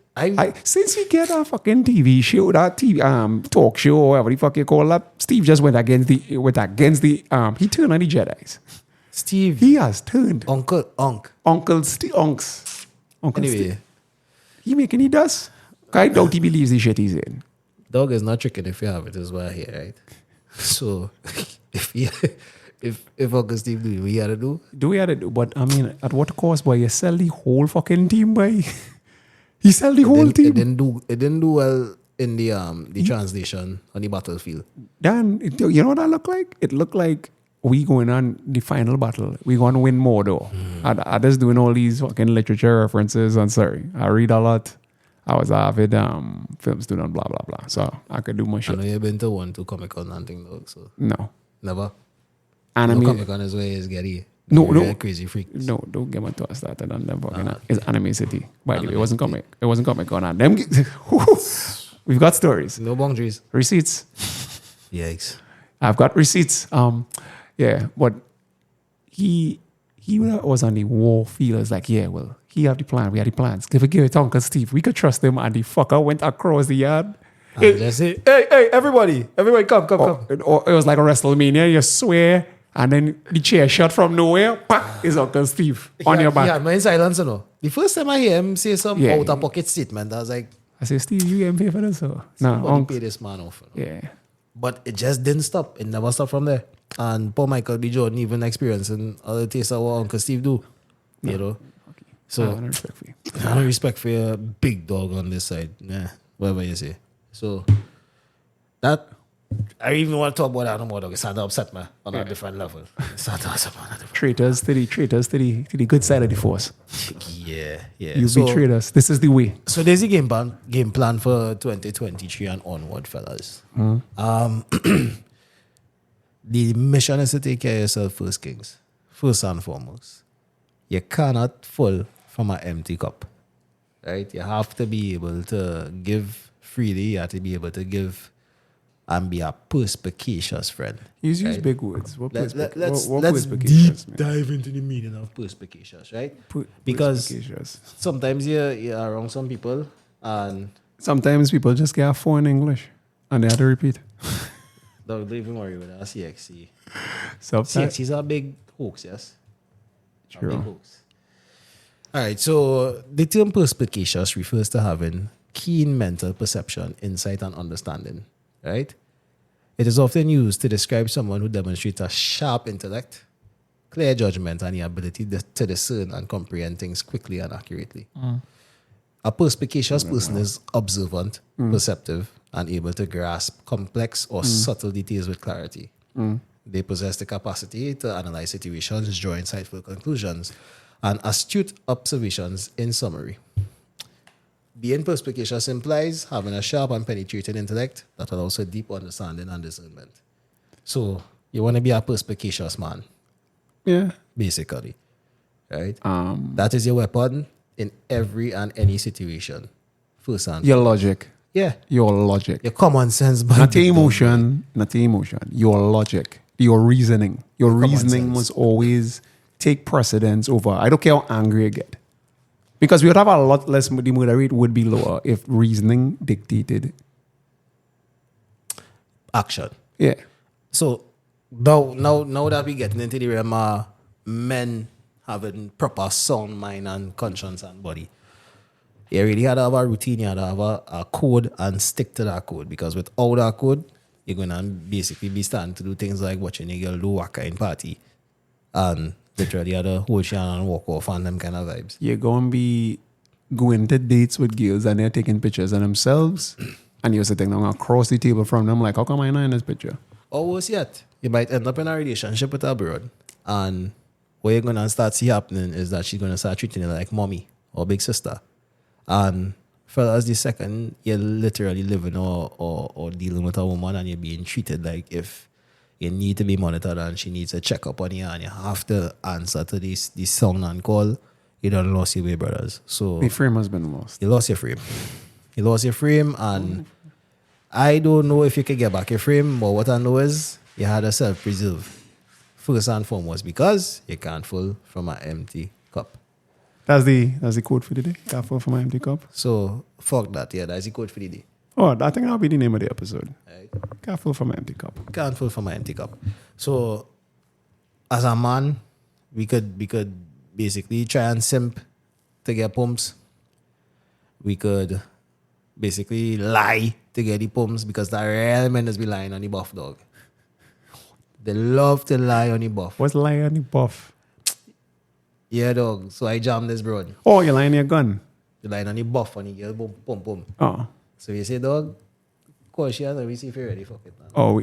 Since he get a fucking TV show, that TV talk show, or whatever the fuck you call that, Steve just went against the he turned on the Jedi's. Steve, He has turned Uncle. Uncle Unks. Uncle Anyway, Steve. He making he does. I doubt he believes the shit he's in. dog is not tricking if you have it, is what I hear, right? So if Uncle Steve do what he had to do, Do we have to do? But I mean, at what cost, boy? You sell the whole fucking team, boy. He sell the whole it team. didn't do well in the translation on the battlefield. Dan, you know what that look like? It looked like we going on the final battle. We going to win more though. I just doing all these fucking literature references. I'm sorry. I read a lot. I was an avid film student, blah, blah, blah. So I could do more I shit. know you've been to one to Comic Con and thing, dog. So No. never. Anime. No Comic Con is where it's Getty. No, You're no. a crazy freak. No, don't get my thoughts started on them fucking. It's Anime City. By the way, it wasn't Comic Con on them. We've got stories. No boundaries. Receipts. Yikes. I've got receipts. Yeah, but he was on the war field. It's like, yeah, well, he have the plan. We had the plans. Give it to Uncle Steve. We could trust him. And the fucker went across the yard. Just say, hey, everybody, come. It was like a WrestleMania. You swear. And then the chair shot from nowhere. Pack is Uncle Steve on your back. Yeah, man, silence, you know. The first time I hear him say some Yeah. out of pocket statement, I was like, I say, Steve, you getting paid for this? No, somebody Uncle. pay this man off. You know? Yeah. But it just didn't stop. It never stopped from there. And poor Michael B. Jordan even experiencing other taste of what Uncle Steve do. You know? Okay. So I respect for you. I have respect for your big dog on this side. Yeah, whatever you say. So that I even want to talk about that no more, dog. It's starting to upset me on a different level. It's starting to upset me on a different Traitors to the good side of the force. Yeah. You betrayed us. This is the way. So there's a game plan for 2023 and onward, fellas. The mission is to take care of yourself first, Kings. First and foremost. You cannot full from an empty cup. Right? You have to be able to give freely. You have to be able to give and be a perspicacious friend. You use right? big words. What Let's perspicacious, deep man? dive into the meaning of perspicacious, right? Pu- Because perspicacious. sometimes you're around some people and Sometimes people just get a phone in English and they have to repeat. don't even worry with that CXC. Sometimes. CXC is a big hoax, yes? True. A big hoax. All right, so the term perspicacious refers to having keen mental perception, insight, and understanding, right? It is often used to describe someone who demonstrates a sharp intellect, clear judgment, and the ability to discern and comprehend things quickly and accurately. A perspicacious person is observant, perceptive, and able to grasp complex or subtle details with clarity. They possess the capacity to analyze situations, draw insightful conclusions, and astute observations in summary. Being perspicacious implies having a sharp and penetrating intellect that allows a deep understanding and discernment. So you want to be a perspicacious man, Yeah. basically, right? That is your weapon in every and any situation. First and Your logic. Yeah. Your logic. Your common sense. Not your emotion. Not your emotion. Your logic. Your reasoning. Your Common reasoning sense. must always take precedence over. I don't care how angry you get. Because we would have a lot less, the murder rate would be lower if reasoning dictated. Action. Yeah. So now that we getting into the realm of men having proper sound mind and conscience and body, you really had to have a routine, you had to have a code and stick to that code, because without that code, you're gonna basically be starting to do things like watching a girl do waka in party and literally had to hold she hand and walk off and them kind of vibes. You're going to be going to dates with girls and they're taking pictures of themselves and you're sitting down across the table from them like, how come I'm not in this picture? Or worse yet, you might end up in a relationship with a broad, and what you're gonna start see happening is that she's gonna start treating you like mommy or big sister. And fellas, the second you're literally living or dealing with a woman and you're being treated like if you need to be monitored and she needs a checkup on you and you have to answer to this sound and call, you done lost your way, brothers. So The frame has been lost. you lost your frame. You lost your frame, and I don't know if you can get back your frame, but what I know is you had to self-preserve first and foremost, because you can't full from an empty cup. That's the quote for the day. Careful for my empty cup. So fuck that. Yeah, that's the code for the day. Oh, I think that'll be the name of the episode. Right? Careful for my empty cup. Can't full from an empty cup. So as a man, we could basically try and simp to get pumps. We could basically lie to get the pumps, because the real men is be lying on the buff, dog. They love to lie on the buff. What's lying on the buff? Yeah, dog. So I jammed this broad. Oh, you're lying on your gun. The line on the buff on the girl, boom, boom, boom. Oh. So you say, dog, cause she has a receipt if you're ready, fuck it, man. Oh,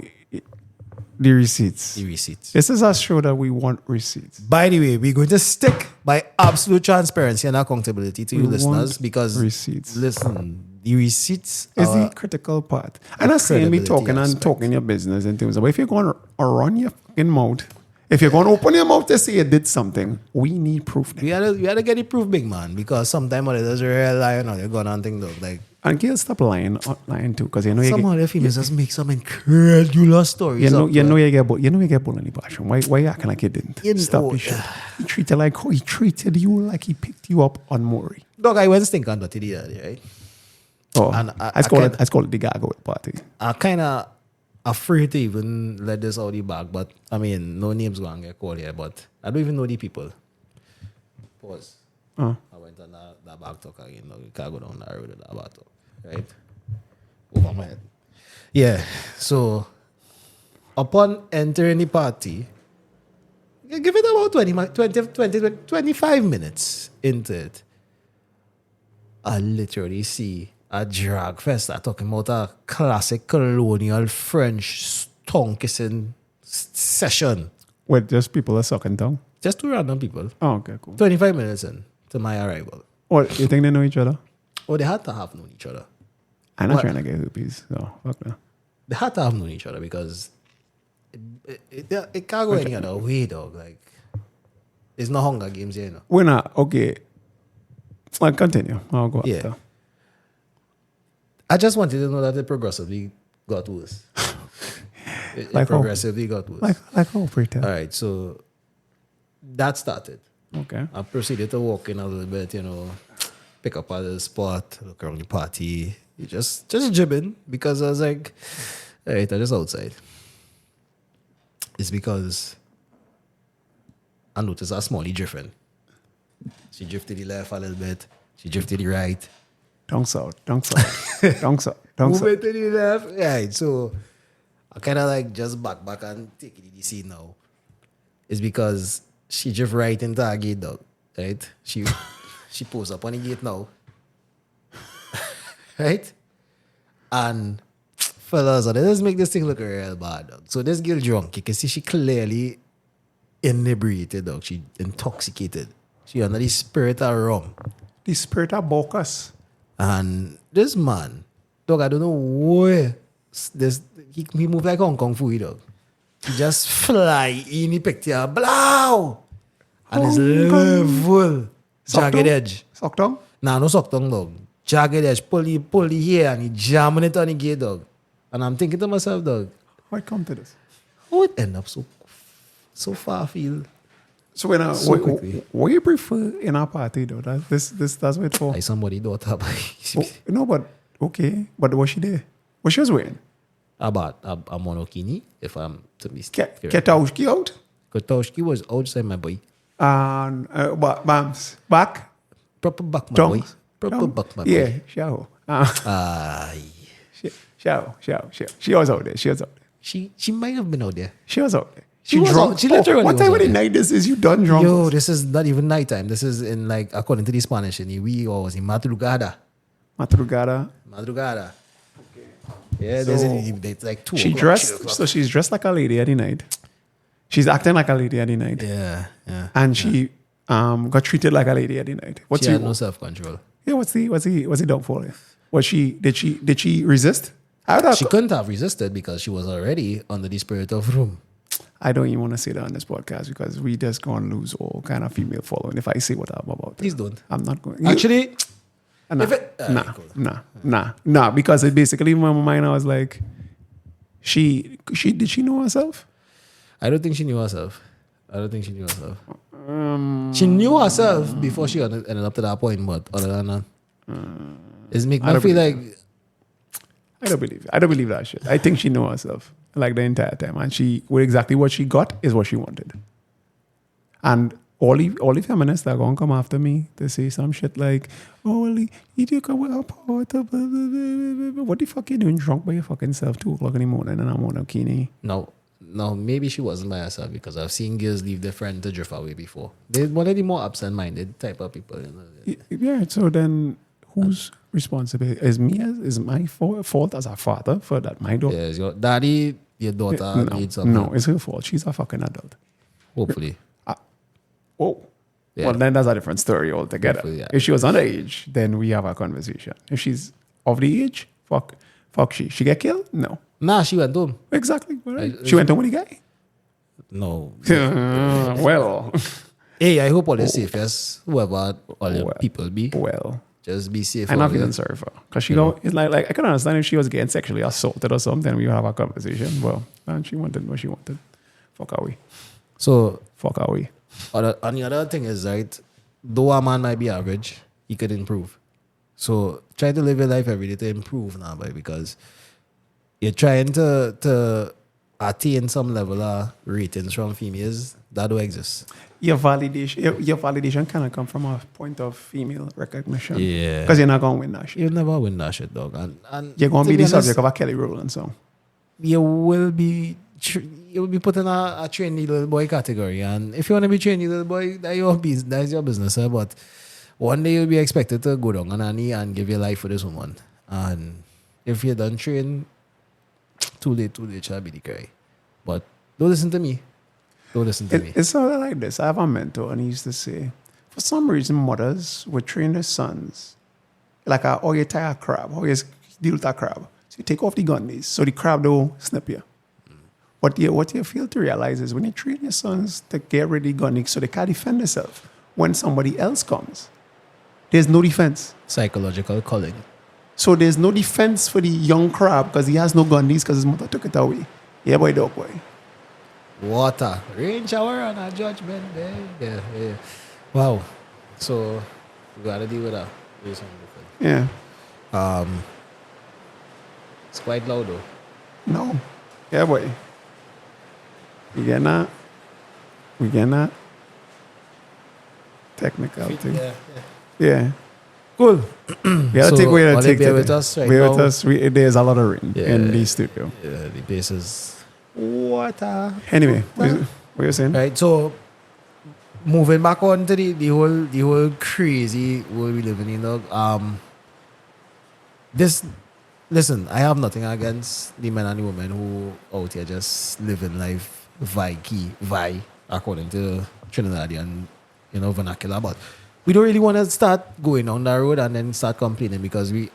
the receipts. The receipts. This is a show that we want receipts. By the way, we're going to stick by absolute transparency and accountability to you We listeners, want because receipts. listen, the receipts Is are the critical part. I'm not saying me credibility talking and aspect. talking your business in terms of, but if you're going to run your fucking mouth, if you're going to open your mouth to say you did something, we need proof. we had to get it proof, big man, because sometimes when there's a real lie on you're going on thing, dog. Like And girls stop lying too, because you know you some get, other females just make some incredible stories. you know up, you know man. you get bull in the bathroom. Why you acting like you didn't? You Stop know, this shit. He treated you like he picked you up on Maury. Dog, I went stink on the other day, right? Oh, And I call it the gargoyle party. I'm kind of afraid to even let this out the bag, but I mean, no names going to get called here, but I don't even know the people. Pause. Oh. I went on that back talk again. No, you can't go down that road with that back talk, right? Over my head. Yeah, so upon entering the party, you give it about 25 minutes into it. I literally see a drag fest. I'm talking about a classic colonial French tongue kissing session. With just people are sucking tongue. Just two random people. Oh, okay, cool. 25 minutes in to my arrival. What, you think they know each other? Oh, they had to have known each other. I'm not What? trying to get herpes, so fuck that. They had to have known each other, because it can't go any other way, dog. Like, it's not Hunger Games here, you know. We're not, okay. I'll continue. I'll go Yeah. after. I just wanted to know that it progressively got worse. It Like how? progressively got worse. Like how, pretend? All right, so that started. Okay. I proceeded to walk in a little bit, you know, pick up at the spot, look around the party, just jibbing, because I was like, all right, I'm just outside. It's because I noticed a Smalley drifting. She drifted to the left a little bit, she drifted to the right. Down south, down south, down south, down south. Movement to the left. Right, so I kind of like just back and take it easy now. It's because she drift right into our gate, dog. Right? She pulls up on the gate now. Right? And fellas, let's make this thing look real bad, dog. So this girl drunk, you can see she clearly inebriated, dog. She intoxicated. She under the spirit of rum. The spirit of Bacchus. And this man, dog, I don't know where this he moved like Hong Kong Fooey, dog. He just fly in the picture, blow! And his Hong Kong. level Sock jagged tongue? edge. Sock tongue? Nah, no sock tongue, dog. jagged edge, pull the hair, and he jamming it on the gate, dog. And I'm thinking to myself, dog, How it come to this? how it end up so far field? So when So quickly. what you prefer in a party though? That's what it's for. Like somebody daughter by No, but okay. But was she there? What she was wearing? about a monokini, if I'm to be correct. Ketaushki out? Kotoshki was outside, my boy. And Bams back? Proper back, my Jump? boy. Proper back, my boy. Yeah, show. Aye. Show. She was out there. She might have been out there. She was out there. She was drunk. out- she literally what was time out of the there. night this is? You done drunk? Yo, this is not even nighttime. This is in, like, according to the Spanish, in madrugada. Madrugada. Yeah, So, it's like 2 She o'clock, dressed. 3 o'clock. So she's dressed like a lady at the night. She's acting like a lady at the night. Yeah. And she got treated like a lady at the night. What's She the had no self-control. Yeah, what's the downfall here? Did she resist? She couldn't have resisted because she was already under the spirit of room. I don't even want to say that on this podcast because we just gonna lose all kind of female following if I say what I'm about. Please don't. I'm not going. Actually, Nah, if it- nah, because it basically in my mind I was like, did she know herself? I don't think she knew herself. She knew herself before she ended up to that point, but other than that, it's make I me don't feel believe like I don't believe that shit. I think she knew herself like the entire time, and she with exactly what she got is what she wanted. And all the feminists that are gonna come after me to say some shit like, "Oh, well, you do come with a part of blah, blah, blah, blah." What the fuck you doing drunk by your fucking self 2 o'clock in the morning and I'm on a bikini? no, maybe she wasn't by herself because I've seen girls leave their friend to drift away before. They're one of the more absent-minded type of people. You know? Yeah. So then, whose responsibility is me? Is my fault as a father for that? My daughter. Yes, your daddy, your daughter needs something. No, it's her fault. She's a fucking adult. Hopefully. Oh. Yeah. Well, then that's a different story altogether. Hopefully, yeah. If she was underage, then we have a conversation. If she's of the age, fuck she. She get killed? No. Nah, she went home. Exactly. Right. She went home with the guy. No. Well. Hey, I hope all is safe, yes. Whoever all your Well. people be. Well. Just be safe. I'm not out feeling there. sorry for her. Because she go, it's like I can understand if she was getting sexually assaulted or something, we would have a conversation. Well, and she wanted what she wanted. Fuck are we? So, Fuck are we? and the other thing is, right, though a man might be average, he could improve. So, try to live your life every day to improve now, boy, because you're trying to attain some level of ratings from females that don't exist. Your validation cannot come from a point of female recognition. Yeah. Because you're not going to win that shit. You'll never win that shit, dog. And You're going to be the honest, subject of a Kelly Rowland song. you will be put in a trainee little boy category, and if you want to be trainee little boy, that's your business. But one day you'll be expected to go down on a knee and give your life for this woman. And if you don't train, too late shall be the cry. But don't listen to me. It's sort of like this. I have a mentor, and he used to say, for some reason, mothers would train their sons like how you tie a crab, how you deal with a crab. So you take off the gunnies so the crab don't snip you. What you fail to realize is when you train your sons to get rid of the gunnies so they can't defend themselves, when somebody else comes, there's no defense. Psychological culling. So there's no defense for the young crab because he has no gunnies because his mother took it away. Yeah, boy, dog boy. Water. Rain shower and a judgment day. Yeah. Wow. So we gotta deal with that. Do something different. Yeah. It's quite loud though. No. Yeah, boy. We getting that? Technical thing. Yeah. Cool. We gotta So, take away the while take they bear today. with us right Bear with now. us. There's a lot of rain in the studio. Yeah, the bass is water. Anyway, what you saying? Right, so moving back on to the whole crazy world we living in, dog. Listen, I have nothing against the men and the women who out here just living life vi, according to Trinidadian, vernacular. But we don't really want to start going down that road and then start complaining because we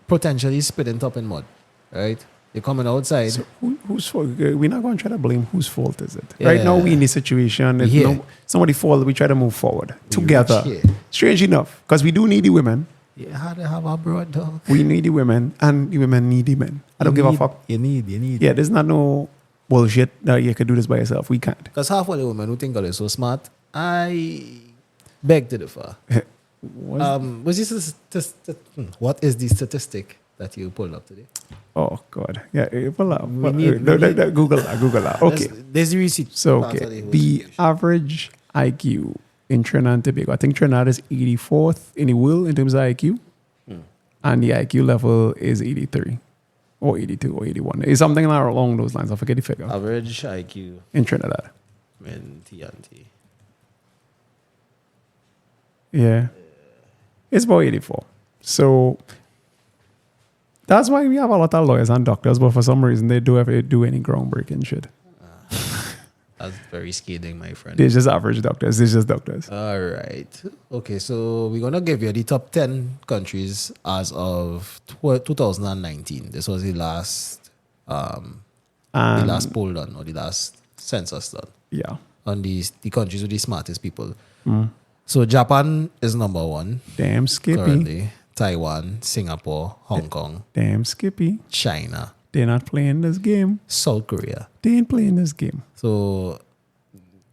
potentially spitting top in mud, right? You're coming outside. So whose fault? We're not going to try to blame whose fault is it. Right now, we in this situation. If somebody fall, we try to move forward together. here. Strange enough, because we do need the women. You had to have a broad dog. We need the women, and the women need the men. I don't give a fuck. You need. Yeah, there's not no bullshit that you can do this by yourself. We can't. Because half of the women who think they're so smart, I beg to differ. What is the statistic that you pulled up today? Oh God, yeah. Google that. Okay, There's the receipt. so okay, the average IQ in Trinidad and Tobago. I think Trinidad is 84th in the world in terms of IQ, and the IQ level is 83, or 82, or 81. It's something along those lines. I forget the figure. Average IQ In Trinidad, in TNT. yeah, it's about 84. So that's why we have a lot of lawyers and doctors, but for some reason they do ever do any groundbreaking shit. That's very scathing, my friend. They're just average doctors. They're just doctors. All right. Okay, so we're going to give you the top 10 countries as of 2019. This was the last poll done, or the last census done Yeah. on the countries with the smartest people. So Japan is number 1 Damn Skippy. currently. Taiwan, Singapore, Hong Kong, Damn Skippy. China, They're not playing this game. South Korea. They ain't playing this game. So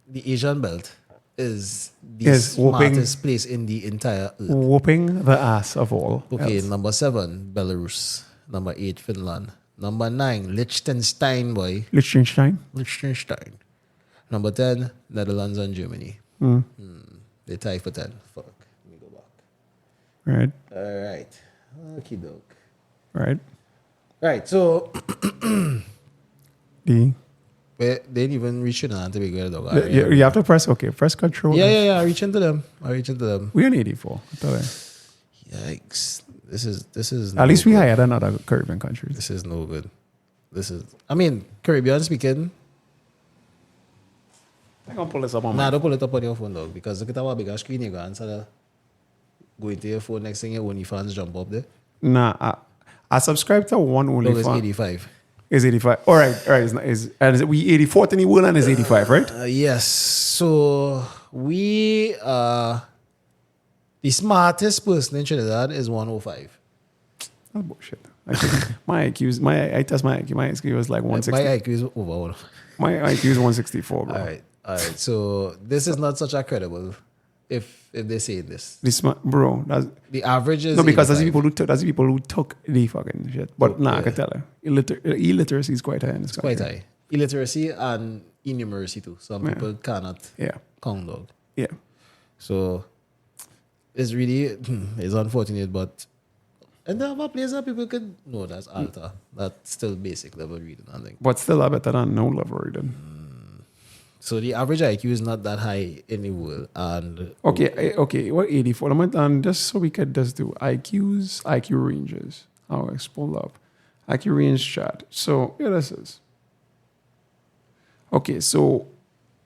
the Asian belt is the Yes, whooping. smartest place in the entire earth. Whooping the ass of all. Okay, else. number 7, Belarus. Number 8, Finland. Number 9, Liechtenstein, boy. Liechtenstein. Liechtenstein. Number 10, Netherlands and Germany. They tie for 10. Fuck. Let me go back. Right. All right. Okie doke. Right. Right, so The they didn't even reach in to be good, dog. you have to press press control. Yeah. I reach into them. We're on 84. I thought Yikes. This is At least we higher than other Caribbean countries. This is no good. I mean, Caribbean speaking. I'm gonna pull this up on Nah, don't pull it up on your phone, dog, because look at how big a screen you got. Instead of going to your phone, next thing your OnlyFans jump up there. Nah, I subscribe to one Dog is OnlyFans. 85. Is 85. All right. Is we 84th in the world and is 85, right? Yes. So we the smartest person in Trinidad is 105. That's bullshit. I test my IQ. My IQ was like 160. My IQ is over 1. My IQ is 164, bro. All right. So this is not such a credible if they say this. Bro, that's The average is no, because that's 85. the people who took the fucking shit. But I can tell you, illiteracy is quite high in this It's quite country. high. Illiteracy and innumeracy too. Some people cannot count, dog. Yeah. So it's really it's unfortunate, but and there are places that people could know that's altar. That's still basic level reading, I think. But still, I better than no level reading. So the average IQ is not that high in the world. And Okay. What 84? And just so we could just do IQ ranges. I'll pull up IQ range chart. So here this is. Okay, so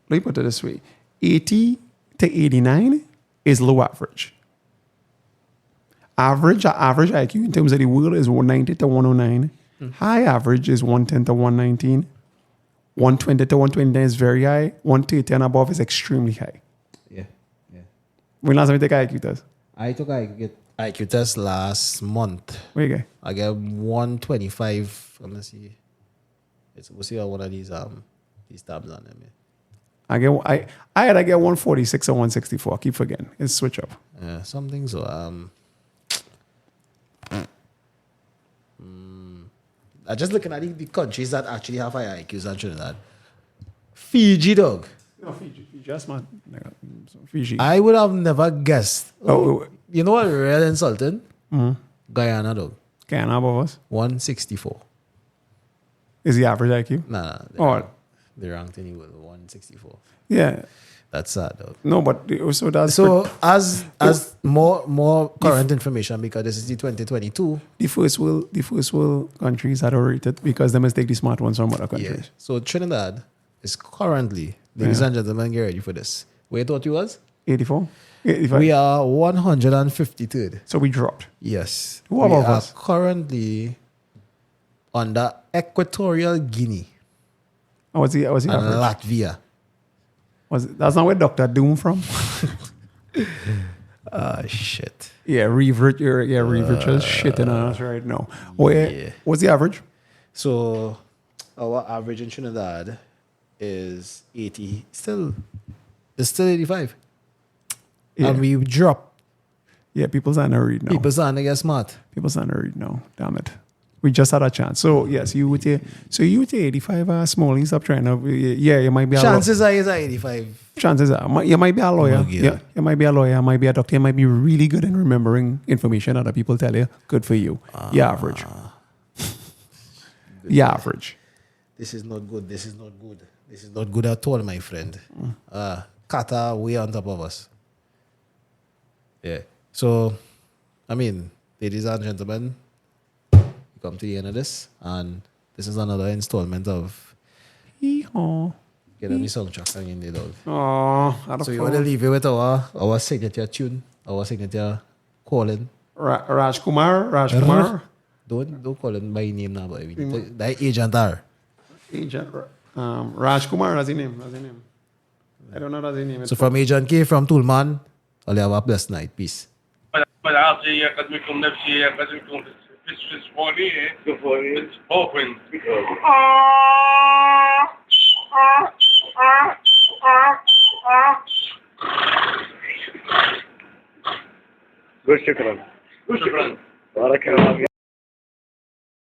let me put it this way: 80 to 89 is low average. Average IQ in terms of the world is 190 to 109. High average is 110 to 119. 120 to 129 is very high. 130 and above is extremely high. yeah. When last time you take IQ test? I took IQ test last month. Where you go? I get 125. Let me see. We'll see how one of these tabs on them. I had to get 146 or 164. I keep forgetting. It's switch up. Yeah, something so. I just looking at the countries that actually have high IQs and Trinidad. Fiji, dog. No, Fiji. Just man. Fiji. I would have never guessed. Oh, You know what? Real insulting. Guyana, dog. Guyana above us. 164. Is the average IQ? Nah. They're ranked in the world 164. Yeah. That's sad, dog. No, but so that's So as more current information, because this is the 2022. the first world countries that are rated because they must take the smart ones from other Yeah. countries. So Trinidad is currently, ladies and gentlemen, get ready for this. Where you thought you was? 84? 85? We are 153rd. So we dropped. Yes. Who above we are us? currently under Equatorial Guinea What's the and average? Latvia. That's not where Dr. Doom from? Shit. Yeah, revert just shitting on us right now. What's the average? So our average in Trinidad is 80. It's still 85. Yeah. And we drop. Yeah, people's on to read now. People starting to get smart. People's on to read now. Damn it. We just had a chance. So yes, you would say 85 smalling, stop trying to you might be a Chances are it's 85. chances are you might be a lawyer. Yeah, you might be a lawyer, you might be a doctor, you might be really good in remembering information other people tell you. Good for you. You're average. You're average. This is not good. This is not good. This is not good at all, my friend. Kata way on top of us. Yeah. So, I mean, ladies and gentlemen, we come to the end of this, and this is another installment of Hee-haw. Get Me Song Track Singing the Dog. Oh, So you want to leave it with our signature tune, our signature calling. Rajkumar. Don't call him by name now, but the agent are. Agent Rajkumar, that's his name. I don't know that's his name. So from Agent K, from Toolman, I'll have a blessed night. Peace. Bazie and Toolmeezy, it's funny, it's open. شكرا. بارك الله فيك.